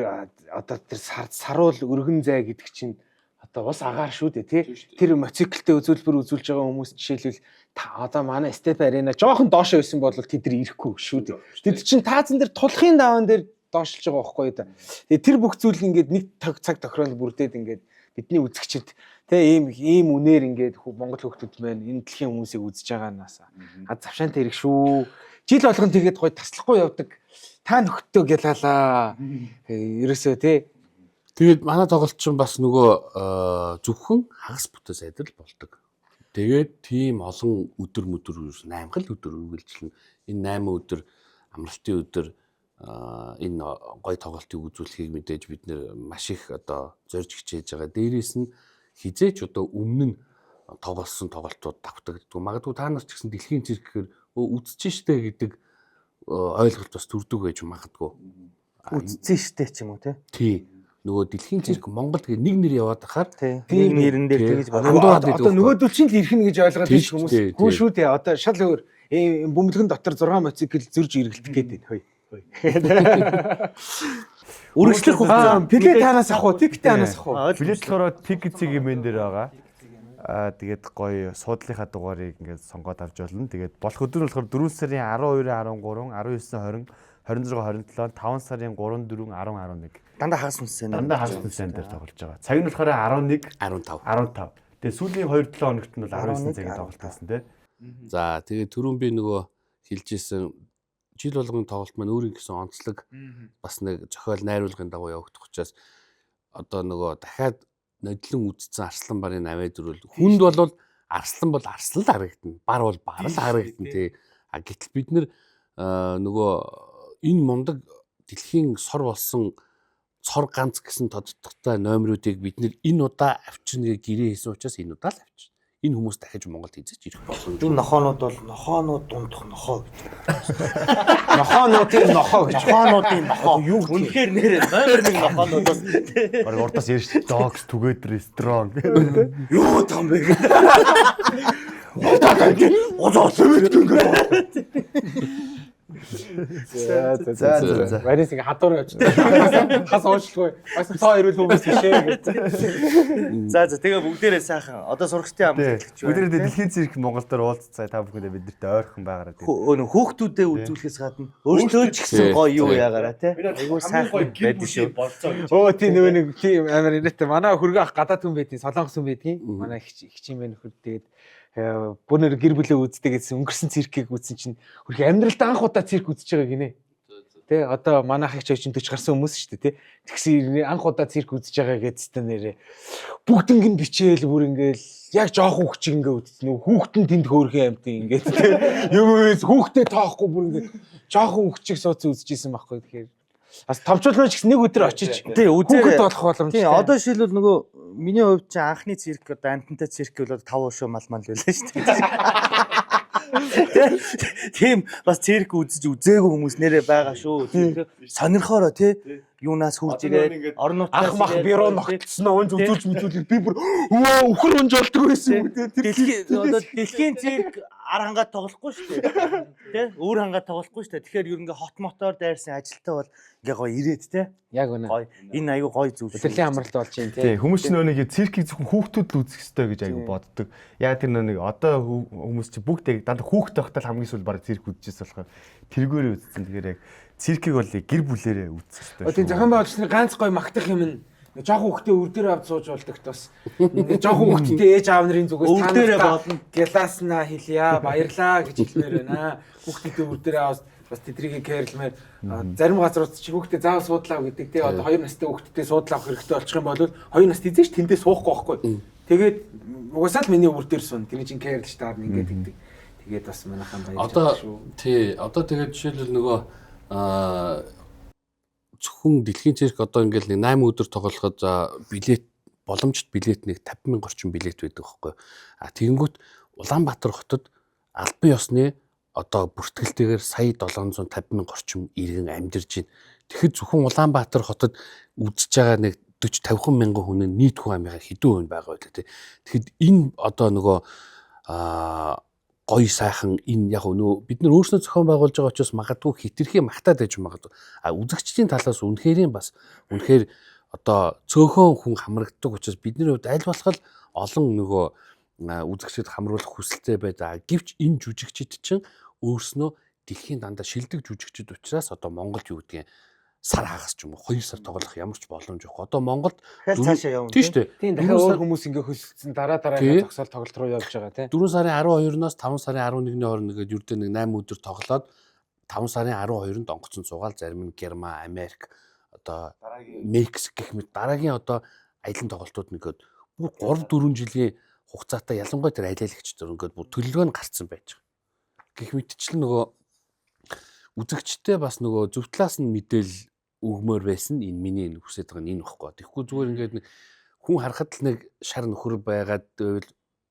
одоо тэр саруул өргөн зай гэдэг чинь одоо бас агаар шүү дээ тий. Тэр моциклтэй үзүүлбэр үзүүлж байгаа хүмүүс жишээлбэл одоо манай степ арена жоохон доошоо байсан бол тэд нар ирэхгүй шүү дээ. Тэд чинь таазан дээр тулахын даваан дээр доошлж байгаа байхгүй юу да. Тэгээд тэр бүх зүйл ингээд нэг цаг тохиронд бүрдээд ингээд бидний үзэгчд тий ийм үнээр ингээд Монгол хүүхдүүд маань энэ дэлхийн хүмүүсийг үзэж байгаанаас завшаантай ирэх шүү. Жил болгон тэгээд гой таслахгүй явдаг. Та нөхдөд гялалаа. Ерөөсөө тий. Тэгээд манай тоглолт чинь бас нөгөө зөвхөн хагас бүтэс айдал болдог. Тэгээд тийм олон өдөр 8 өдөр үргэлжлэн энэ 8 өдөр амралтын өдөр энэ гой тоглолтыг үзүүлэхийг мэдээж бид нэр маш их одоо зорж хичээж байгаа. Дээрээс нь хизээч одоо өмнө нь тоглосон тоглолтууд давтагддаг. Магадгүй та нар ч гэсэн дэлхийн циркээр үзэж штэ гэдэг ойлголт бас төрдөг байж магадгүй. Үзсэн штэ ч юм уу тий. Нөгөө дэлхийн цирк Монгол гэх нэг нэр яваад ахаар тийм нэрэн дээр тэгж одоо нөгөөдөл чинь л ирхэн гэж ойлгоод биш хүмүүс. Хөө шүү дээ. Одоо шал өөр бөмбөлгөн дотор 6 моцикл зөрж иргэлдэх гээд байна. Үргэлжлэх хугацаа Пилет танаас ах уу? Тиктэй танаас ах уу? Билет болохоор Ticket-ийн мен дээр байгаа. Тэгээд гоё суудлынхаа дугаарыг ингээд сонгоод авч болно. Тэгээд болох өдөр нь болохоор 4 сарын 12, 13, 19, 20, 26, 27, 5 сарын 3, 4, 10, 11. дандаа хагас мүссэн. Дандаа хагас мүссэн дээр тоглож байгаа. Цаг нь болохоор 11, 15. Тэгээд сүүлийн 2-7 хоногт нь бол 19 цагийн тоглолт байсан тий. За тэгээд түрүүн би нөгөө хэлжсэн жил болгон тоглолт маань өөрийн гэсэн онцлог бас нэг зохиол найруулгын дагуу явагдах учраас одоо нөгөө дахиад нодлон үдцсэн арслан барын 84 хүнд бол арслан бол арслан л харагдана. Бар бол бар л харагдана тий. Гэтэл бид нэр нөгөө энэ мундаг дэлхийн сор болсон цор ганц гэсэн тодтогтой номеруудыг бид нэр энэ удаа авчирна гэж гэрээ хийсэн учраас энэ удаа л авчирна. Энэ хүмүүс дахиж Монголд хийж ирэх болсон. Энэ нохоонууд бол нохоонууд дундах нохоо гэж. Нохоонуудын нохоо гэж. Нохоонуудын нохоо. Юу үнэхээр нэр номер 1 нохоонуудаас Бараг урдаас ярьж dogs together strong. юу том бэ? Озоо сэвэт гэнгээ. За. Варис ингээ хадуур явж байна. Хас уушлгүй. Бас цаа ирүүл хүмүүс гişээ гэж. За тэгээ бүгдээрээ сайхан одоо сурагчдын амжилт хэлж байна. Бүгдээрээ дэлхийн цирк Монгол дээр уулзцаа та бүхэндээ биднэртэй ойрхон байгаараа тий. Хүүхдүүдэд үзүүлэхээс гадна өөртөө ч гэсэн гоё юу яагаараа тий. Айгуу сайхан байдаг шүү. Оо тий нөгөө нэг тийм амар инээдтэй. Манай хөргөө ах гадаад хүн байдгийн, солонгос хүн байдгийн. Манай хичээн мэн нөхөр тэгээд бүгд гэр бүлээ үздэг гэсэн өнгөрсөн циркийг үзсэн чинь хөрх амьдралд анх удаа цирк үзэж байгаа гинэ. Тэ одоо манайхыг ч 40 гарсан хүмүүс шүү дээ, тэ. Тэгсэн анх удаа цирк үзэж байгаа гэдэгтэй нэрээ. Бүгднийг нь бичээл бүр ингээл яг жоохон хүч ингээ үзсэн үү. Хүүхдэн тэнд хөөрхөн амтын ингээд тэ. Юм хүүхдээ тоохгүй бүр ингээ жоохон хүчийг суудсан үзчихсэн байхгүй. Тэгэхээр бас томчуулмаач гэсэн нэг өдөр очиж тий үзээ болох боломжтой. Тий одоо шилбэл нөгөө миний хувьд чи анхны цирк одоо амтантай цирк бол 5 шуу мал байлаа шүү дээ. Тийм бас цирк үзэж үзээгүй хүмүүс нэрээ байгаа шүү. Сонирхороо тий юунаас хурж ирээд орон нутгаас ах мах бюро ногтсон унж үзүүлж мэдүүлээ би бүр өвөө өхөр унж болдог байсан юм тий. Дэлхийн цирк ар хангаад тоглохгүй шүү дээ. Тэ? Өөр хангаад тоглохгүй шүү дээ. Тэгэхээр ер нь ингээ хот мотоор дайрсан ажилтаа бол ингээ гоё ирээд тэ. Яг үнэ. Гоё. Энэ аюу гоё зүйл. Өдөрлийн амралт болж юм тий. Тийм хүмүүс ч нөө нэг циркийг зөвхөн хүүхдүүд л үзэх ёстой гэж аюу боддог. Яг тэр нөө нэг одоо хүмүүс чи бүгд дандаа хүүхд байхдаа хамгийн сүүл баг цирк үзчихсэн болохоор тэргээрээ үзсэн. Тэгэхээр яг циркийг бол гэр бүлээрээ үзэх ёстой. Тийм зохион байгуулагчны ганц гоё магтах юм нь жоохон хүүхдээ үр дээр авч сууж болдогт бас жоохон хүүхдээ ээж аав нарын зүгээс өвдөрөө болно. Гэласнаа хэлье баярлаа гэж хэлмээр байна. Хүүхдээ үр дээр аваад бас тэдрийг кэрлмээр зарим газрууд чи хүүхдээ заавал суудлаа гэдэг тий одоо 2 настай хүүхдээ суудлаа авах хэрэгтэй болчих юм бол 2 наст эзэж тэндээ суухгүй байхгүй. Тэгээд угаасаа л миний үр дээр суун тэрний чин кэрлж таарна ингээд гэдэг. Тэгээд бас манайхан баярлалаа шүү. Тий одоо тэгээд жишээлбэл нөгөө зөвхөн дэлхийн цирк одоо ингээл нэг 8 өдөр тоглоход билет боломжит билет нэг 50,000 орчим билет байдаг байхгүй. Тэгэнгүүт Улаанбаатар хотод албан ёсны одоо бүртгэлтэйгээр сая 750,000 орчим иргэн амьдарч байна. Тэгэхэд зөвхөн Улаанбаатар хотод үзэж байгаа нэг 40-50 мянган хүн нийт хүн амынхаа хэдэн хувь байгаа байлаа тий. Тэгэхэд энэ одоо нөгөө гоё сайхан энэ яг нөө бид нар өөрснөө зохион байгуулж байгаа учраас магадгүй хитрхи магтаад байж магадгүй. Үзэгчдийн талаас үнэхэрийн бас үнэхээр одоо цөөхөн хүн хамрагддаг учраас бидний хувьд аль болох олон нөгөө үзэгчдэд хамруулах хүсэлтэй байдаг. Гэвч энэ жүжигчид чинь өөрснөө дэлхийн дандаа шилдэг жүжигчид учраас одоо Монголд юу гэдгийг сар хагас ч юм уу 2 сар тоглох ямар ч боломж yok. Одоо Монголд цаашаа явна. Тийм шүү дээ. Тийм дахиад өөр хүмүүс ингээ хөлсөлдсөн дараа зогсоол тоглолт руу явж байгаа тий. 4 сарын 12-наас 5 сарын 11-ний хооронд ингээд юу гэдэг нэг 8 өдөр тоглоод 5 сарын 12-нд онгоцон цугаал зарим нь Герман, Америк одоо Мексик гэх мэт дараагийн одоо аялын тоглолтууд нэгэд бүр 3-4 жилийн хугацаатай ялангуяа тэр аялаалагч дөр ингээд бүр төлөвлөгөө нь гарцсан байж байгаа. Гэх мэтчлэн нөгөө үзэгчтэй бас нөгөө зөв талаас нь мэдээлэл өгмөр байсан энэ миний хүсэж байгаа нь энэ баггүй. Тэгэхгүй зүгээр ингээд нэг хүн харахад л нэг шар нөхөр байгаад байвал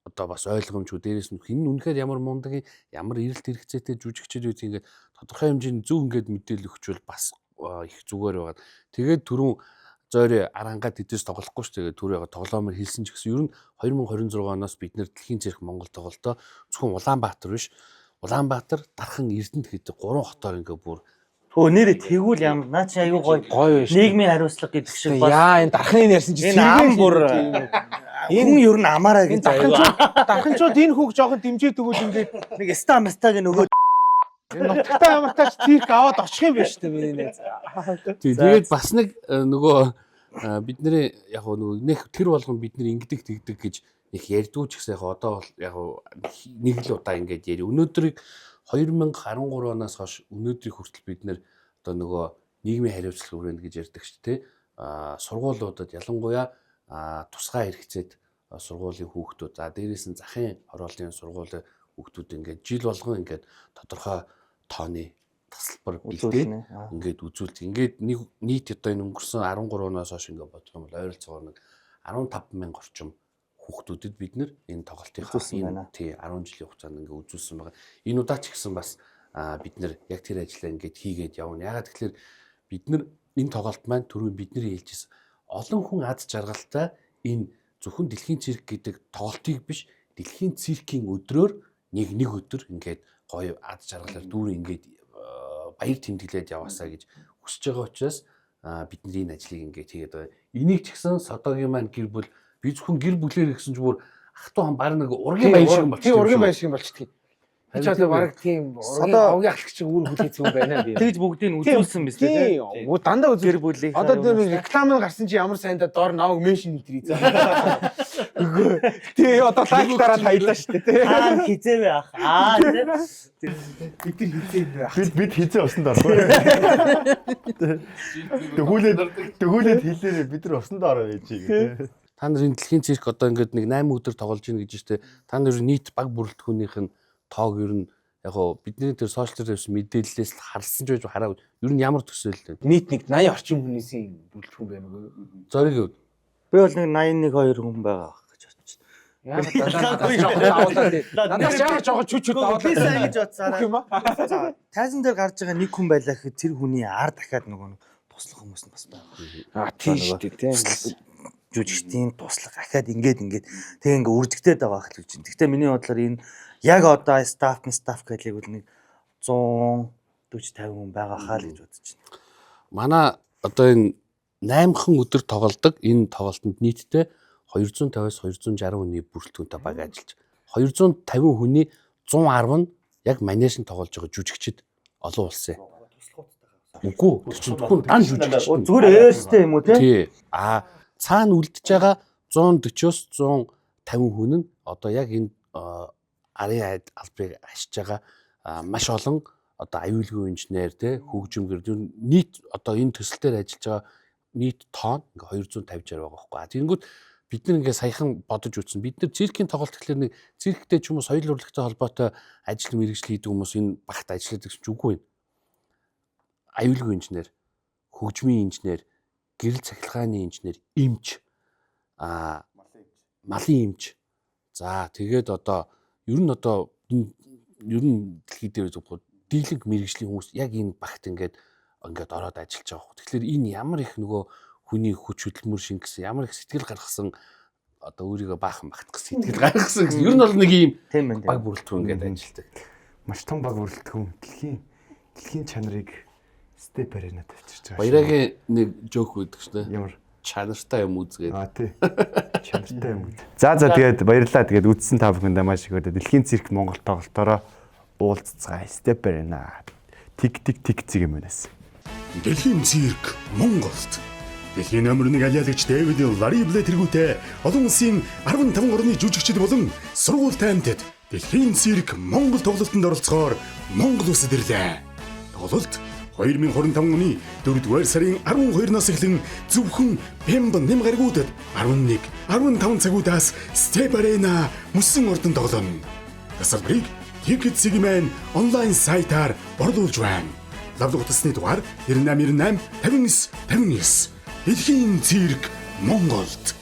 одоо бас ойлгомжгүй дээрээс нь хин үнэхээр ямар мундаг ямар эрэлт хэрэгцээтэй жүжигчд үед ингээд тодорхой хэмжээний зөв ингээд мэдээлэл өгчвөл бас их зүгээр байгаад тэгээд түрүүн зөөрэ арангаад эдээс тоглохгүй ш тэгээд түрүүгээ тоглоомор хэлсэн ч гэсэн ер нь 2026 оноос бид нэр дэлхийн цирк Монгол тоглолтоо зөвхөн Улаанбаатар биш Улаанбаатар, Дархан, Эрдэнэт гэдэг 3 хотоор ингээ бүр нэрээ тэгвэл ямар наа чи аюу гоё шүү. Нийгмийн хариуцлага гэдэг шиг бас яа энэ дархны ярьсан чи энэ ам бүр энэ ер нь амаараа гэж дарханчууд энэ хүүг жоохон дэмжиж өгвөл ингээд нэг стамстаг нөгөө энэ нутагтаа ямартаач цирк аваад очих юм байна шүү дээ миний найз. Тэгээд бас нэг нөгөө бидний яг нөгөө нэг тэр болгон бид нар ингэдэг тэгдэг гэж их ярьдгүй ч гэсэн яг одоо яг нэг л удаа ингэж яри. Өнөөдрийг 2013 оноос хойш өнөөдрийг хүртэл бид нэр одоо нөгөө нийгмийн хариуцлага хүрээнд гэж ярьдаг шүү дээ. Сургуулиудад ялангуяа тусгай хэрэгцээд сургуулийн хүүхдүүд дээрээс нь захын хорооллын сургуулийн хүүхдүүд ингээд жил болгон ингээд тодорхой тооны тасалбар бэлдээд ингээд үзүүлдэг. Ингээд нийт одоо энэ өнгөрсөн 13 оноос хойш ингээд бодох юм бол ойролцоогоор нэг 15,000 орчим хүүхдүүдэд бид нэр энэ тоглолтынхаа тий 10 жилийн хугацаанд ингээд үзүүлсэн байгаа. Энэ удаа ч гэсэн бас бид нэр яг тэр ажлаа ингээд хийгээд явна. Ягаад гэвэл бид нар энэ тоглолт маань түрүү бидний хэлжсэн олон хүн аз жаргалтай энэ зөвхөн дэлхийн цирк гэдэг тоглолтыг биш дэлхийн циркийн өдрөөр нэг өдөр ингээд гоё аз жаргалаар дүүрэн ингээд баяр тэмдэглээд яваасаа гэж хүсэж байгаа учраас бидний энэ ажлыг ингээд хийгээд байгаа. Энийг ч гэсэн Содогийн маань гэр бүл би зөвхөн гэр бүлээр гэсэн ч бүр ах トゥ хан баг нэг ургийн баяр шиг болчихсон. Тийм ургийн баяр шиг болчихдгийг. Би ч одоо баг тийм Одоо- овгийн ахлагч үүр хүлээц юм байна би. Тэгж бүгдийг нь үзүүлсэн биз дээ. Тийм. Дандаа үзэр Гэр бүлийн. одоо тийм реклам гарсан чи ямар сайн да доор наваг меншн хийтрий. Тэгээ одоо лайк дараад хаялаа шүү дээ. Аа хизээвэ ах. Бид нар хизээ Бид хизээ усанд орсон. Тэгүүлээд хэлээрээ бид нар усанд ороо байж гэх. Та нарын дэлхийн цирк одоо ингээд нэг 8 өдөр тоглож ийн гэж штэ. Та нарын нийт баг бүрэлдэхүүнийх нь тоог ер нь яг гоо бидний тэр сошиал тавьсан мэдээллээс харсан ч байж хараагүй. Ер нь ямар төсөөлөл вэ? нийт нэг 80 орчим хүнээсийн бүлтгэн байна уу? Зориг Би бол нэг 81 2 хүн байгаа гэж бодчих. Надад жоохон чүчүүд даваад Би сайн гэж бодсараа. юм аа. За, тайзан дээр гарч байгаа нэг хүн байлаа гэхэд тэр хүний ар дахиад нөгөө туслах хүмүүс нь бас байгаа. Тийм шүү дээ тийм. Жүжигчдийн туслах ахаад ингээд тэгээ ингээ үржигдээд байгаа хэл гэж байна. Гэхдээ миний бодлоор энэ яг одоо стаф гэхлийг бол нэг 140 50 хүн байгаа хаа л гэж бодож байна. манай одоо энэ 8хан өдөр тоглодог энэ тоглолтод нийтдээ 250-аас 260 хүний бүрэлдэхүүнтэй баг ажиллаж 250 хүний 110 нь яг манежин тоглож байгаа жүжигчид олон улсын. Үгүй тэр чинь хүн дан жүжигч. Зүгээр ээжтэй юм уу те? Тий. Цаана үлдэж байгаа 140-оос 150 хүн нь одоо яг энэ арын албарыг ашиж байгаа маш олон одоо аюулгүй инженер те хөгжимгэр нийт одоо энэ төсөл дээр ажиллаж байгаа нийт тоон ингээ 250 байгаа байхгүй. Тэгэнгүүт бид нар ингээ саяхан бодож үзсэн. Бид нар циркийн тоглолт гэхэлэр нэг цирктэй ч юм уу соёл урлагтай холбоотой ажил мэргэжил хийдэг хүмүүс энэ багт ажилладаг ч үгүй юм. Аюулгүй инженер, хөгжмийн инженер, гэрэл цахилгааны инженер, эмч, малын эмч. За тэгээд одоо ер нь дэлхий дээр зөвхөн дийлэнх мэргэжлийн хүмүүс яг энэ багт ингээд ороод ажиллаж байгаа. Тэгэхээр энэ ямар их нөгөө хүний хүч хөдөлмөр шингэсэн, ямар их сэтгэл гаргасан одоо өөрийгөө баахан багтах сэтгэл гаргасан гэсэн. Ер нь бол нэг ийм Тийм ээ. баг бүрэлдэхүүн ингээд ажилладаг. Маш том баг бүрэлдэхүүн дэлхийн чанарыг степ арена тавьчихж байгаа. Баярагийн нэг жоок өгдөг шнэ. Ямар Чанартай юм үзгээд. тий. Чанартай юм. За тэгээд баярлалаа. Тэгээд үзсэн та бүхэндээ маш их баярлалаа. Дэлхийн цирк Монгол тоглолтоороо уулзцгаа степ арена. Тик цэг юм байна. Дэлхийн цирк Монголд дэлхийн номер 1 алиалагч Дэвид Ларибле тэргүүтэй олон улсын 15 орны жүжигчид болон сургуультай амьтад дэлхийн цирк Монгол тоглолтод оролцохоор Монгол улсад ирлээ. Тоглолт 2025 оны 4-р сарын 12-наас эхлэн зөвхөн Бямб нэм гаригуудад 11-15 цагуудаас Step Arena мөсөн ордон тоглоно. Тасалбарыг Ticket.cg-ийн онлайн сайтаар борлуулж байна. Лавлаг утасны дугаар 9898 59 59. Дэлхийн цирк Монголд